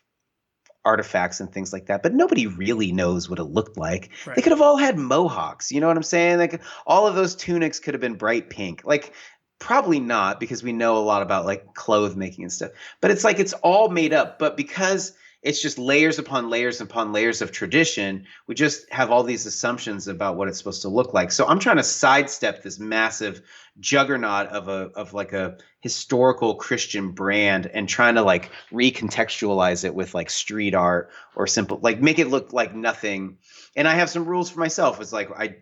artifacts and things like that, but nobody really knows what it looked like. Right. They could have all had mohawks. You know what I'm saying? Like all of those tunics could have been bright pink. Like probably not, because we know a lot about like clothes making and stuff. But it's like it's all made up. But because it's just layers upon layers upon layers of tradition, we just have all these assumptions about what it's supposed to look like. So I'm trying to sidestep this massive juggernaut of like a historical Christian brand and trying to like recontextualize it with like street art or simple, like make it look like nothing. And I have some rules for myself. It's like I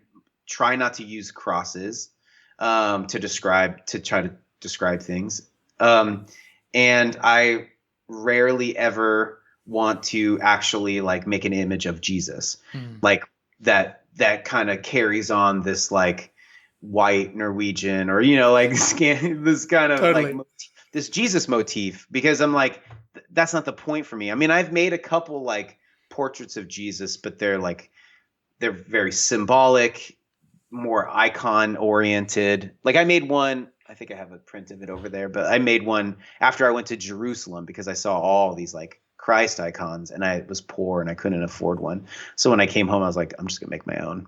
try not to use crosses to try to describe things. And I rarely ever want to actually like make an image of Jesus, like that kind of carries on this like white Norwegian or, you know, like this kind of like this Jesus motif, because I'm like, that's not the point for me. I mean, I've made a couple like portraits of Jesus, but they're very symbolic, more icon oriented. Like I made one, I think I have a print of it over there, but I made one after I went to Jerusalem because I saw all these like Christ icons and I was poor and I couldn't afford one. So when I came home, I was like, I'm just gonna make my own.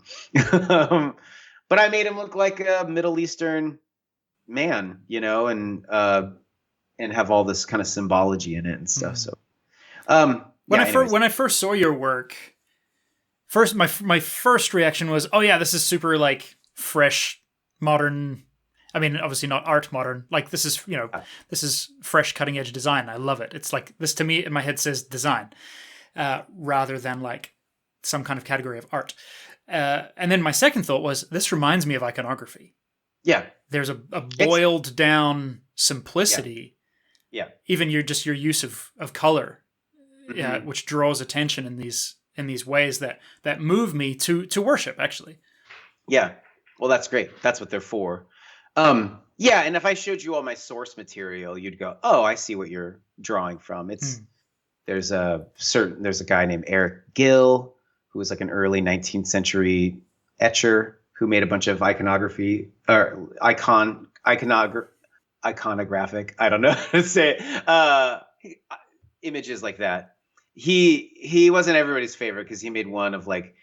But I made him look like a Middle Eastern man, you know, and have all this kind of symbology in it and stuff. So when I first saw your work, my first reaction was, oh yeah, this is super like fresh, modern. I mean, obviously not art modern. Like this is, you know, this is fresh, cutting edge design. I love it. It's like this to me in my head says design, rather than like some kind of category of art. And then my second thought was, this reminds me of iconography. Yeah, there's a boiled down simplicity. Yeah, even your use of color, which draws attention in these ways that move me to worship actually. Yeah, well, that's great. That's what they're for. Yeah, and if I showed you all my source material, you'd go, "Oh, I see what you're drawing from." There's a guy named Eric Gill who was like an early 19th century etcher who made a bunch of iconographic. I don't know how to say it. Images like that. He wasn't everybody's favorite because he made one of like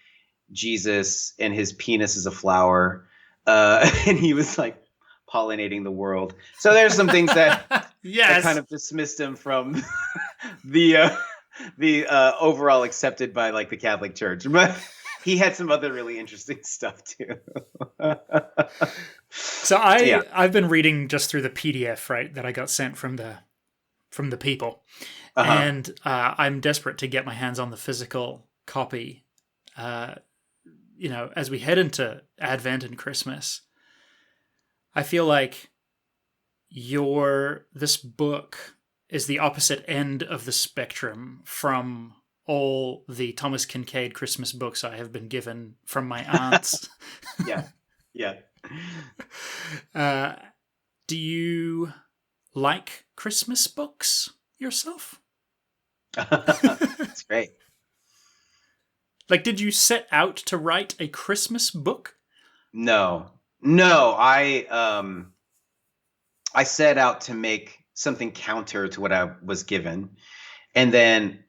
Jesus and his penis is a flower, and he was like pollinating the world. So there's some things that that kind of dismissed him from the overall accepted by like the Catholic Church, but he had some other really interesting stuff too. So I've been reading just through the PDF, right, that I got sent from the people, and I'm desperate to get my hands on the physical copy. You know, as we head into Advent and Christmas, I feel like this book is the opposite end of the spectrum from all the Thomas Kincaid Christmas books I have been given from my aunts. Yeah. Do you like Christmas books yourself? That's great. Like, did you set out to write a Christmas book? No. I set out to make something counter to what I was given. And then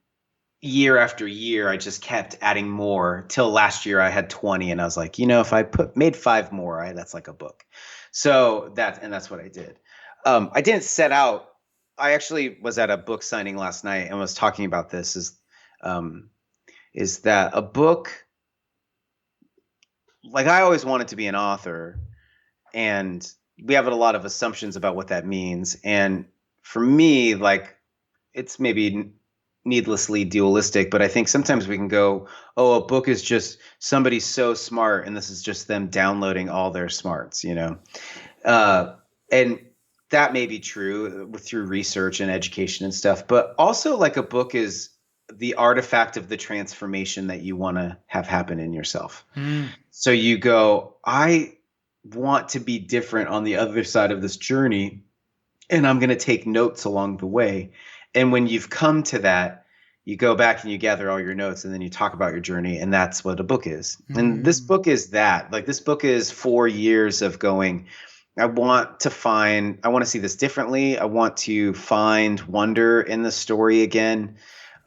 year after year, I just kept adding more till last year I had 20. And I was like, you know, if I made 5 more, that's like a book. So that's what I did. I didn't set out. I actually was at a book signing last night and was talking about this is that a book, like I always wanted to be an author, and we have a lot of assumptions about what that means. And for me, like it's maybe needlessly dualistic, but I think sometimes we can go, oh, a book is just somebody so smart and this is just them downloading all their smarts, you know? And that may be true through research and education and stuff, but also like a book is the artifact of the transformation that you want to have happen in yourself. So you go, I want to be different on the other side of this journey, and I'm going to take notes along the way. And when you've come to that, you go back and you gather all your notes and then you talk about your journey. And that's what a book is. And this book is that. Like this book is 4 years of going, I want to see this differently. I want to find wonder in the story again.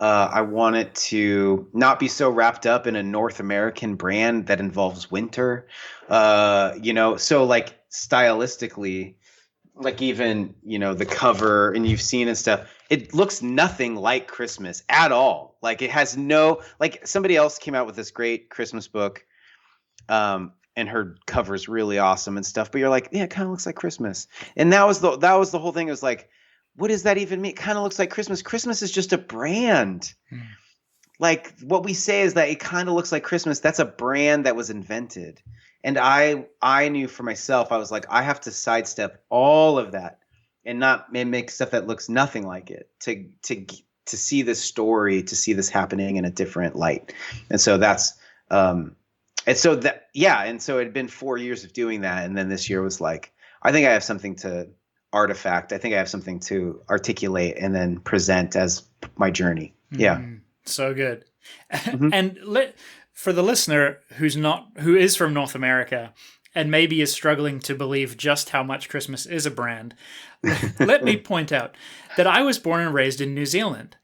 I want it to not be so wrapped up in a North American brand that involves winter. So like stylistically, like even, the cover and you've seen and stuff, it looks nothing like Christmas at all. Like it has like somebody else came out with this great Christmas book. And her cover's really awesome and stuff, but you're like, yeah, it kind of looks like Christmas. And that was the whole thing. It was like, what does that even mean? It kind of looks like Christmas. Christmas is just a brand. Like what we say is that it kind of looks like Christmas. That's a brand that was invented. And I knew for myself, I was like, I have to sidestep all of that and not make stuff that looks nothing like it to see this story, to see this happening in a different light. And so that's, and so it had been 4 years of doing that. And then this year was like, I think I have something to artifact. I think I have something to articulate and then present as my journey. Yeah. So good. And for the listener who is from North America and maybe is struggling to believe just how much Christmas is a brand, let me point out that I was born and raised in New Zealand.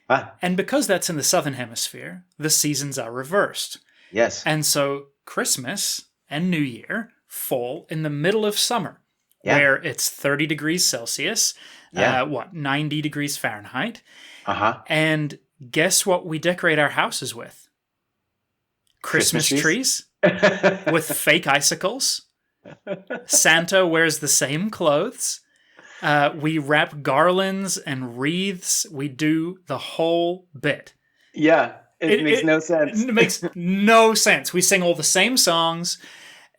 And because that's in the Southern Hemisphere, the seasons are reversed. Yes. And so Christmas and New Year fall in the middle of summer, where it's 30 degrees Celsius, 90 degrees Fahrenheit. And guess what we decorate our houses with? Christmas trees with fake icicles. Santa wears the same clothes. We wrap garlands and wreaths. We do the whole bit. Yeah. It makes no sense. It makes no sense. We sing all the same songs.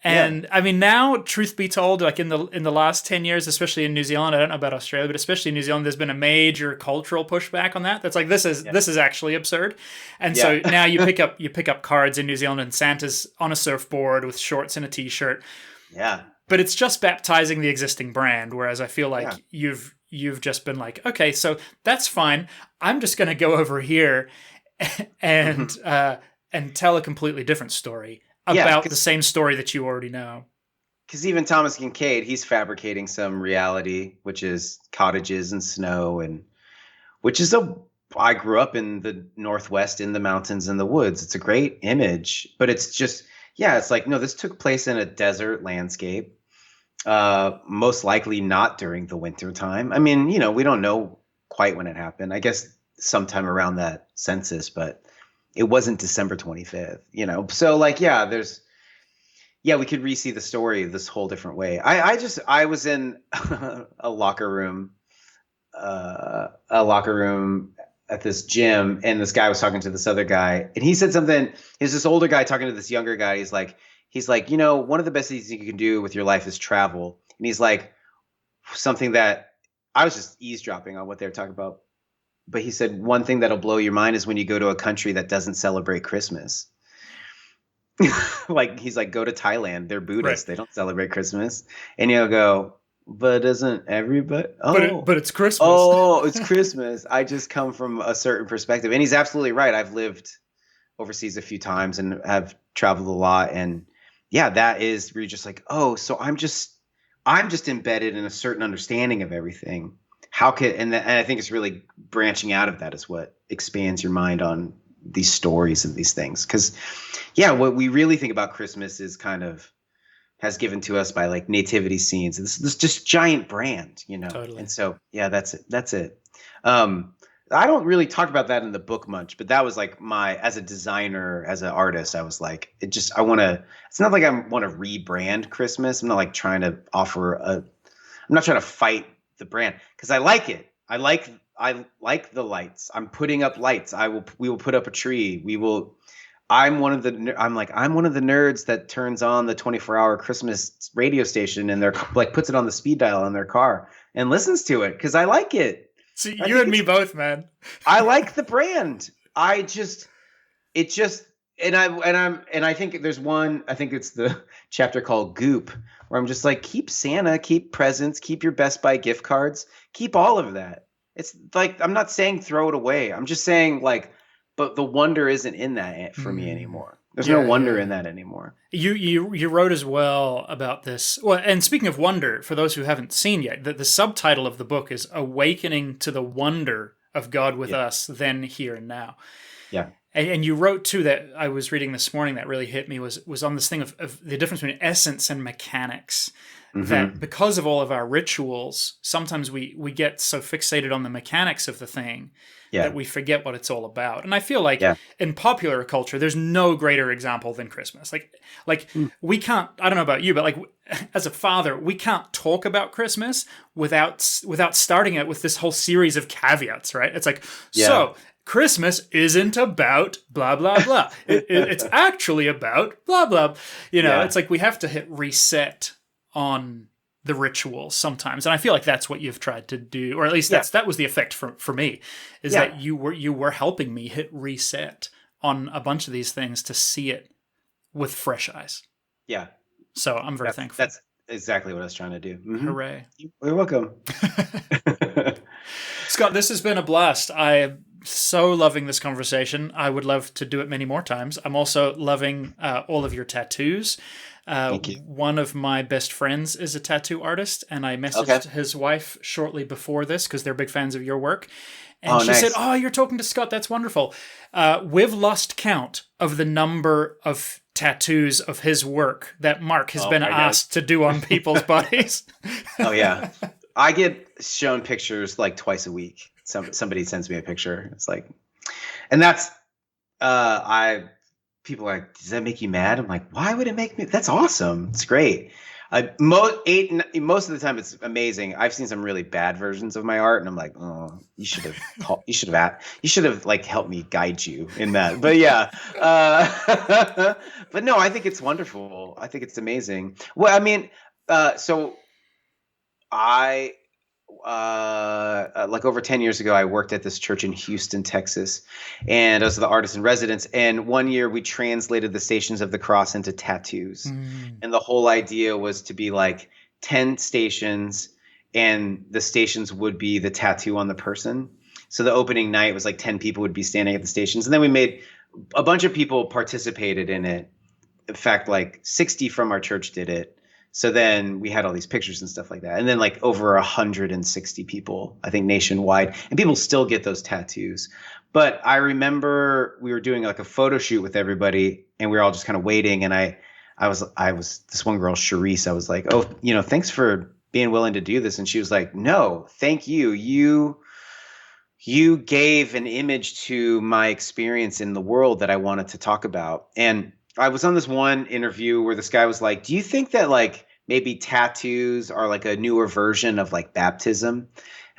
And I mean, now, truth be told, like in the last 10 years, especially in New Zealand, I don't know about Australia, but especially in New Zealand, there's been a major cultural pushback on that. That's like, this is actually absurd. And so now you pick up cards in New Zealand and Santa's on a surfboard with shorts and a t-shirt. Yeah. But it's just baptizing the existing brand. Whereas I feel like you've just been like, okay, so that's fine. I'm just going to go over here and tell a completely different story about the same story that you already know. Because even Thomas Kincaid, he's fabricating some reality, which is cottages and snow, and I grew up in the Northwest, in the mountains and the woods. It's a great image, but it's just, it's like, no, this took place in a desert landscape, most likely not during the winter time. I mean, we don't know quite when it happened. I guess sometime around that census, but it wasn't December 25th, So like, we could re-see the story this whole different way. I was in a locker room at this gym, and this guy was talking to this other guy, and he said something. He's this older guy talking to this younger guy. He's like, one of the best things you can do with your life is travel. And he's like, something that I was just eavesdropping on what they were talking about. But he said, one thing that'll blow your mind is when you go to a country that doesn't celebrate Christmas. Like, he's like, go to Thailand. They're Buddhists. Right. They don't celebrate Christmas. And you'll go, but isn't everybody? Oh, but it's Christmas. Oh, it's Christmas. I just come from a certain perspective. And he's absolutely right. I've lived overseas a few times and have traveled a lot. And that is where you're just like, oh, so I'm just embedded in a certain understanding of everything. And I think it's really branching out of that is what expands your mind on these stories and these things. Because, what we really think about Christmas is kind of has given to us by like nativity scenes. This just giant brand, Totally. And so, that's it. I don't really talk about that in the book much, but that was like as a designer, as an artist, I was like, it's not like I want to rebrand Christmas. I'm not like trying to I'm not trying to fight the brand because I like it. I like the lights. I'm putting up lights. We will put up a tree. I'm one of the nerds that turns on the 24-hour Christmas radio station and they're like puts it on the speed dial in their car and listens to it because I like it. See, you and me both, man. I like the brand. I think there's one, I think it's the chapter called Goop, where I'm just like, keep Santa, keep presents, keep your Best Buy gift cards, keep all of that. It's like, I'm not saying throw it away. I'm just saying like, but the wonder isn't in that for me anymore. There's no wonder in that anymore. You wrote as well about this. Well, and speaking of wonder, for those who haven't seen yet, the subtitle of the book is "Awakening to the Wonder of God with Us, Then, Here, and Now." Yeah. And you wrote too, that I was reading this morning that really hit me, was on this thing of the difference between essence and mechanics. That because of all of our rituals, sometimes we get so fixated on the mechanics of the thing that we forget what it's all about. And I feel like in popular culture, there's no greater example than Christmas. Like we can't, I don't know about you, but like as a father, we can't talk about Christmas without starting it with this whole series of caveats, right? It's like, so Christmas isn't about blah, blah, blah. It's actually about blah, blah. It's like we have to hit reset on the rituals sometimes, and I feel like that's what you've tried to do, or at least that was the effect for me, is that you were helping me hit reset on a bunch of these things to see it with fresh eyes. Yeah. So I'm very thankful. That's exactly what I was trying to do. Mm-hmm. Hooray! You're welcome, Scott. This has been a blast. I'm so loving this conversation. I would love to do it many more times. I'm also loving all of your tattoos. Thank you. One of my best friends is a tattoo artist, and I messaged his wife shortly before this because they're big fans of your work. And she said, "Oh, you're talking to Scott. That's wonderful." We've lost count of the number of tattoos of his work that Mark has been asked to do on people's bodies. Oh, yeah. I get shown pictures like twice a week. Somebody sends me a picture. It's like, and that's, people are like, does that make you mad? I'm like, why would it make me? That's awesome. It's great. Most of the time it's amazing. I've seen some really bad versions of my art, and I'm like, oh, you should have like helped me guide you in that. But yeah, but no, I think it's wonderful. I think it's amazing. Well, I mean, so I. Like over 10 years ago, I worked at this church in Houston, Texas, and I was the artist in residence. And one year we translated the Stations of the Cross into tattoos. And the whole idea was to be like 10 stations, and the stations would be the tattoo on the person. So the opening night was like 10 people would be standing at the stations. And then we made a bunch of people participated in it. In fact, like 60 from our church did it. So then we had all these pictures and stuff like that. And then like over 160 people, I think nationwide, and people still get those tattoos. But I remember we were doing like a photo shoot with everybody, and we were all just kind of waiting. And I was this one girl, Charisse, I was like, oh, thanks for being willing to do this. And she was like, no, thank you. You gave an image to my experience in the world that I wanted to talk about. And I was on this one interview where this guy was like, do you think that like maybe tattoos are like a newer version of like baptism?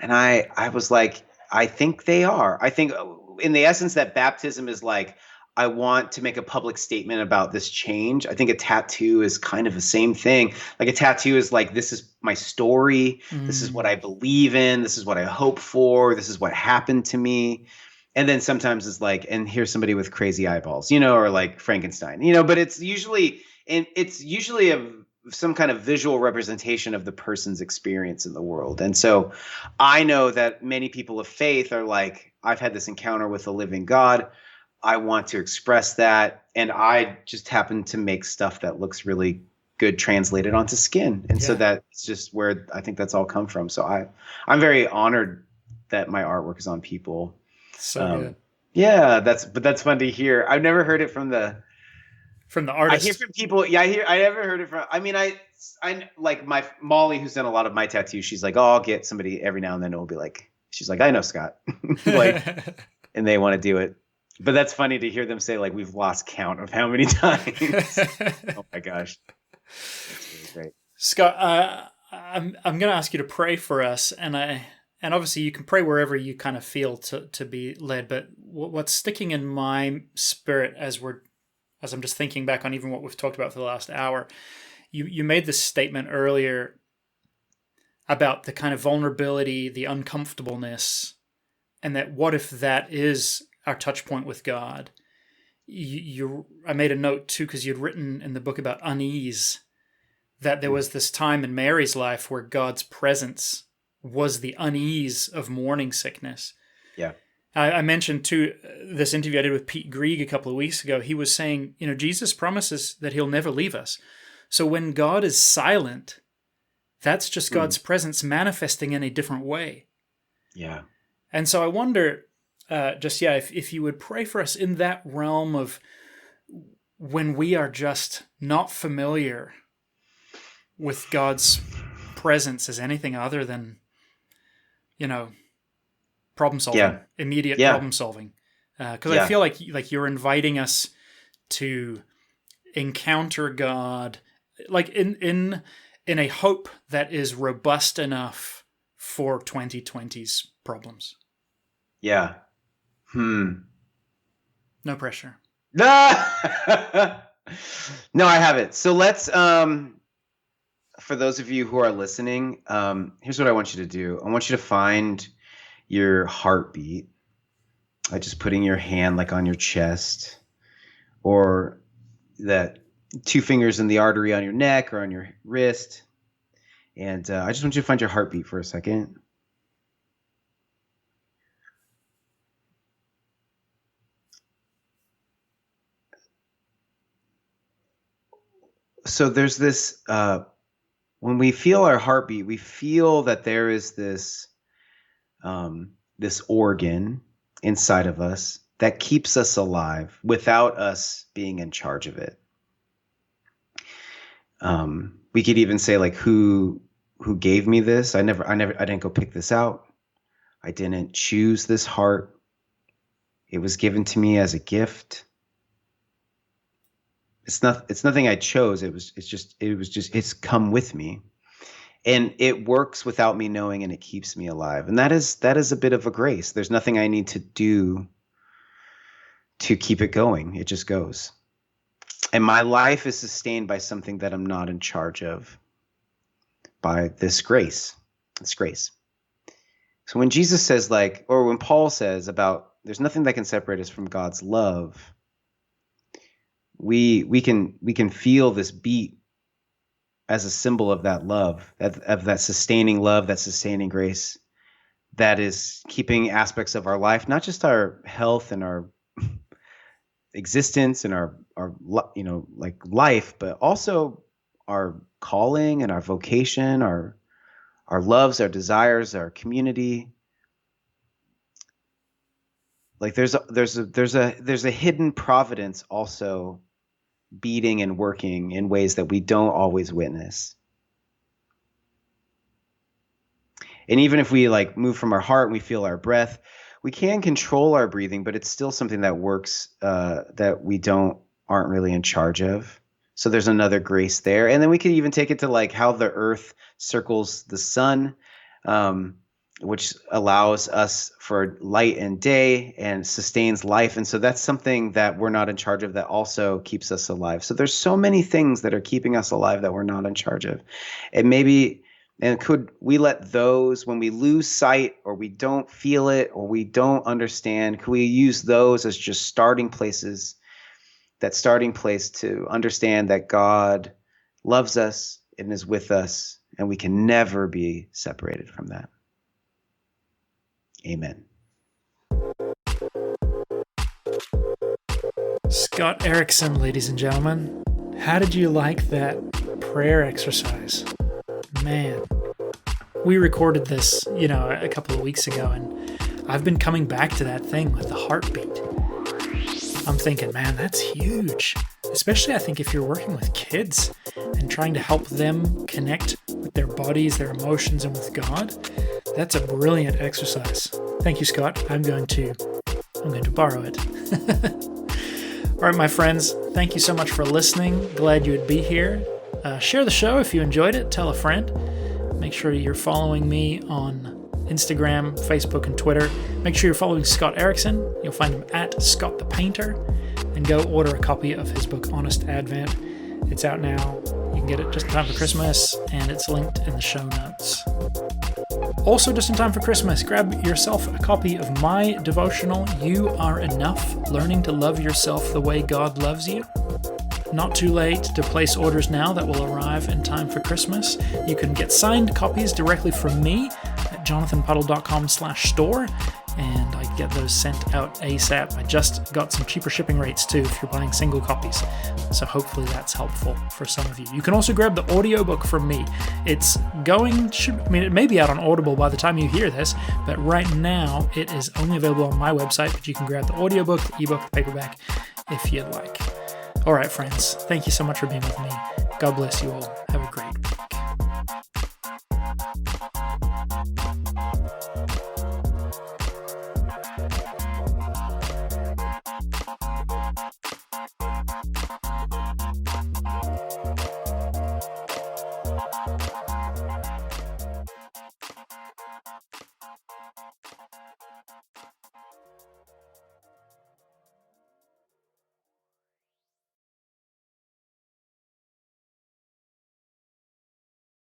And I was like, I think they are. I think in the essence that baptism is like, I want to make a public statement about this change. I think a tattoo is kind of the same thing. Like a tattoo is like, this is my story. This is what I believe in. This is what I hope for. This is what happened to me. And then sometimes it's like, and here's somebody with crazy eyeballs, or like Frankenstein, but it's usually some kind of visual representation of the person's experience in the world. And so I know that many people of faith are like, I've had this encounter with a living God. I want to express that. And I just happen to make stuff that looks really good translated onto skin. And so that's just where I think that's all come from. So I'm very honored that my artwork is on people. So good. Yeah, that's fun to hear. I've never heard it from the artist. I hear from people. Yeah, I never heard it from. I mean, I like my Molly, who's done a lot of my tattoos. She's like, oh, I'll get somebody every now and then. It'll be like, she's like, I know Scott, like, and they want to do it. But that's funny to hear them say like we've lost count of how many times. Oh my gosh, that's really great. Scott, I'm going to ask you to pray for us, and obviously you can pray wherever you kind of feel to be led. But what's sticking in my spirit as I'm just thinking back on even what we've talked about for the last hour, you made this statement earlier about the kind of vulnerability, the uncomfortableness, and that what if that is our touch point with God? I made a note too, because you'd written in the book about unease, that there was this time in Mary's life where God's presence was the unease of morning sickness. Yeah. I mentioned too this interview I did with Pete Greig a couple of weeks ago. He was saying, Jesus promises that he'll never leave us. So when God is silent, that's just God's presence manifesting in a different way. Yeah. And so I wonder, if you would pray for us in that realm of when we are just not familiar with God's presence as anything other than, problem solving, immediate problem solving. Because I feel like you're inviting us to encounter God, like in a hope that is robust enough for 2020's problems. Yeah. No pressure. No, I haven't. So let's, for those of you who are listening, here's what I want you to do. I want you to find your heartbeat, like just putting your hand like on your chest, or that 2 fingers in the artery on your neck or on your wrist. And I just want you to find your heartbeat for a second. So there's this, when we feel our heartbeat, we feel that there is this, this organ inside of us that keeps us alive without us being in charge of it. We could even say like, who gave me this? I didn't go pick this out. I didn't choose this heart. It was given to me as a gift. It's nothing I chose. It's come with me, and it works without me knowing, and it keeps me alive. And that is a bit of a grace. There's nothing I need to do to keep it going. It just goes. And my life is sustained by something that I'm not in charge of, by this grace. It's grace. So when Jesus says or when Paul says about there's nothing that can separate us from God's love, we can feel this beat as a symbol of that love, of that sustaining love, that sustaining grace that is keeping aspects of our life, not just our health and our existence and our life, but also our calling and our vocation, our loves, our desires, our community. Like there's a hidden providence also beating and working in ways that we don't always witness. And even if we move from our heart and we feel our breath, we can control our breathing, but it's still something that works that we aren't really in charge of. So there's another grace there. And then we can even take it to how the earth circles the sun, which allows us for light and day and sustains life. And so that's something that we're not in charge of that also keeps us alive. So there's so many things that are keeping us alive that we're not in charge of. And could we let those, when we lose sight or we don't feel it or we don't understand, could we use those as just starting place to understand that God loves us and is with us, and we can never be separated from that. Amen. Scott Erickson, ladies and gentlemen. How did you like that prayer exercise? Man, we recorded this, a couple of weeks ago, and I've been coming back to that thing with the heartbeat. I'm thinking, man, that's huge. Especially, I think, if you're working with kids and trying to help them connect with their bodies, their emotions, and with God. That's a brilliant exercise. Thank you, Scott. I'm going to borrow it. All right, my friends, thank you so much for listening. Glad you would be here. Share the show if you enjoyed it. Tell a friend. Make sure you're following me on Instagram, Facebook, and Twitter. Make sure you're following Scott Erickson. You'll find him at scottthepainter. And go order a copy of his book, Honest Advent. It's out now. You can get it just in time for Christmas, and it's linked in the show notes. Also, just in time for Christmas, grab yourself a copy of my devotional, You Are Enough, Learning to Love Yourself the Way God Loves You. Not too late to place orders now that will arrive in time for Christmas. You can get signed copies directly from me at jonathanpuddle.com/store. and I get those sent out ASAP. I just got some cheaper shipping rates too if you're buying single copies, so hopefully that's helpful for some of you. You can also grab the audiobook from me. It may be out on Audible by the time you hear this, but right now it is only available on my website, but you can grab the audiobook, the ebook, the paperback if you'd like. All right, friends, thank you so much for being with me. God bless you all. Have a great week.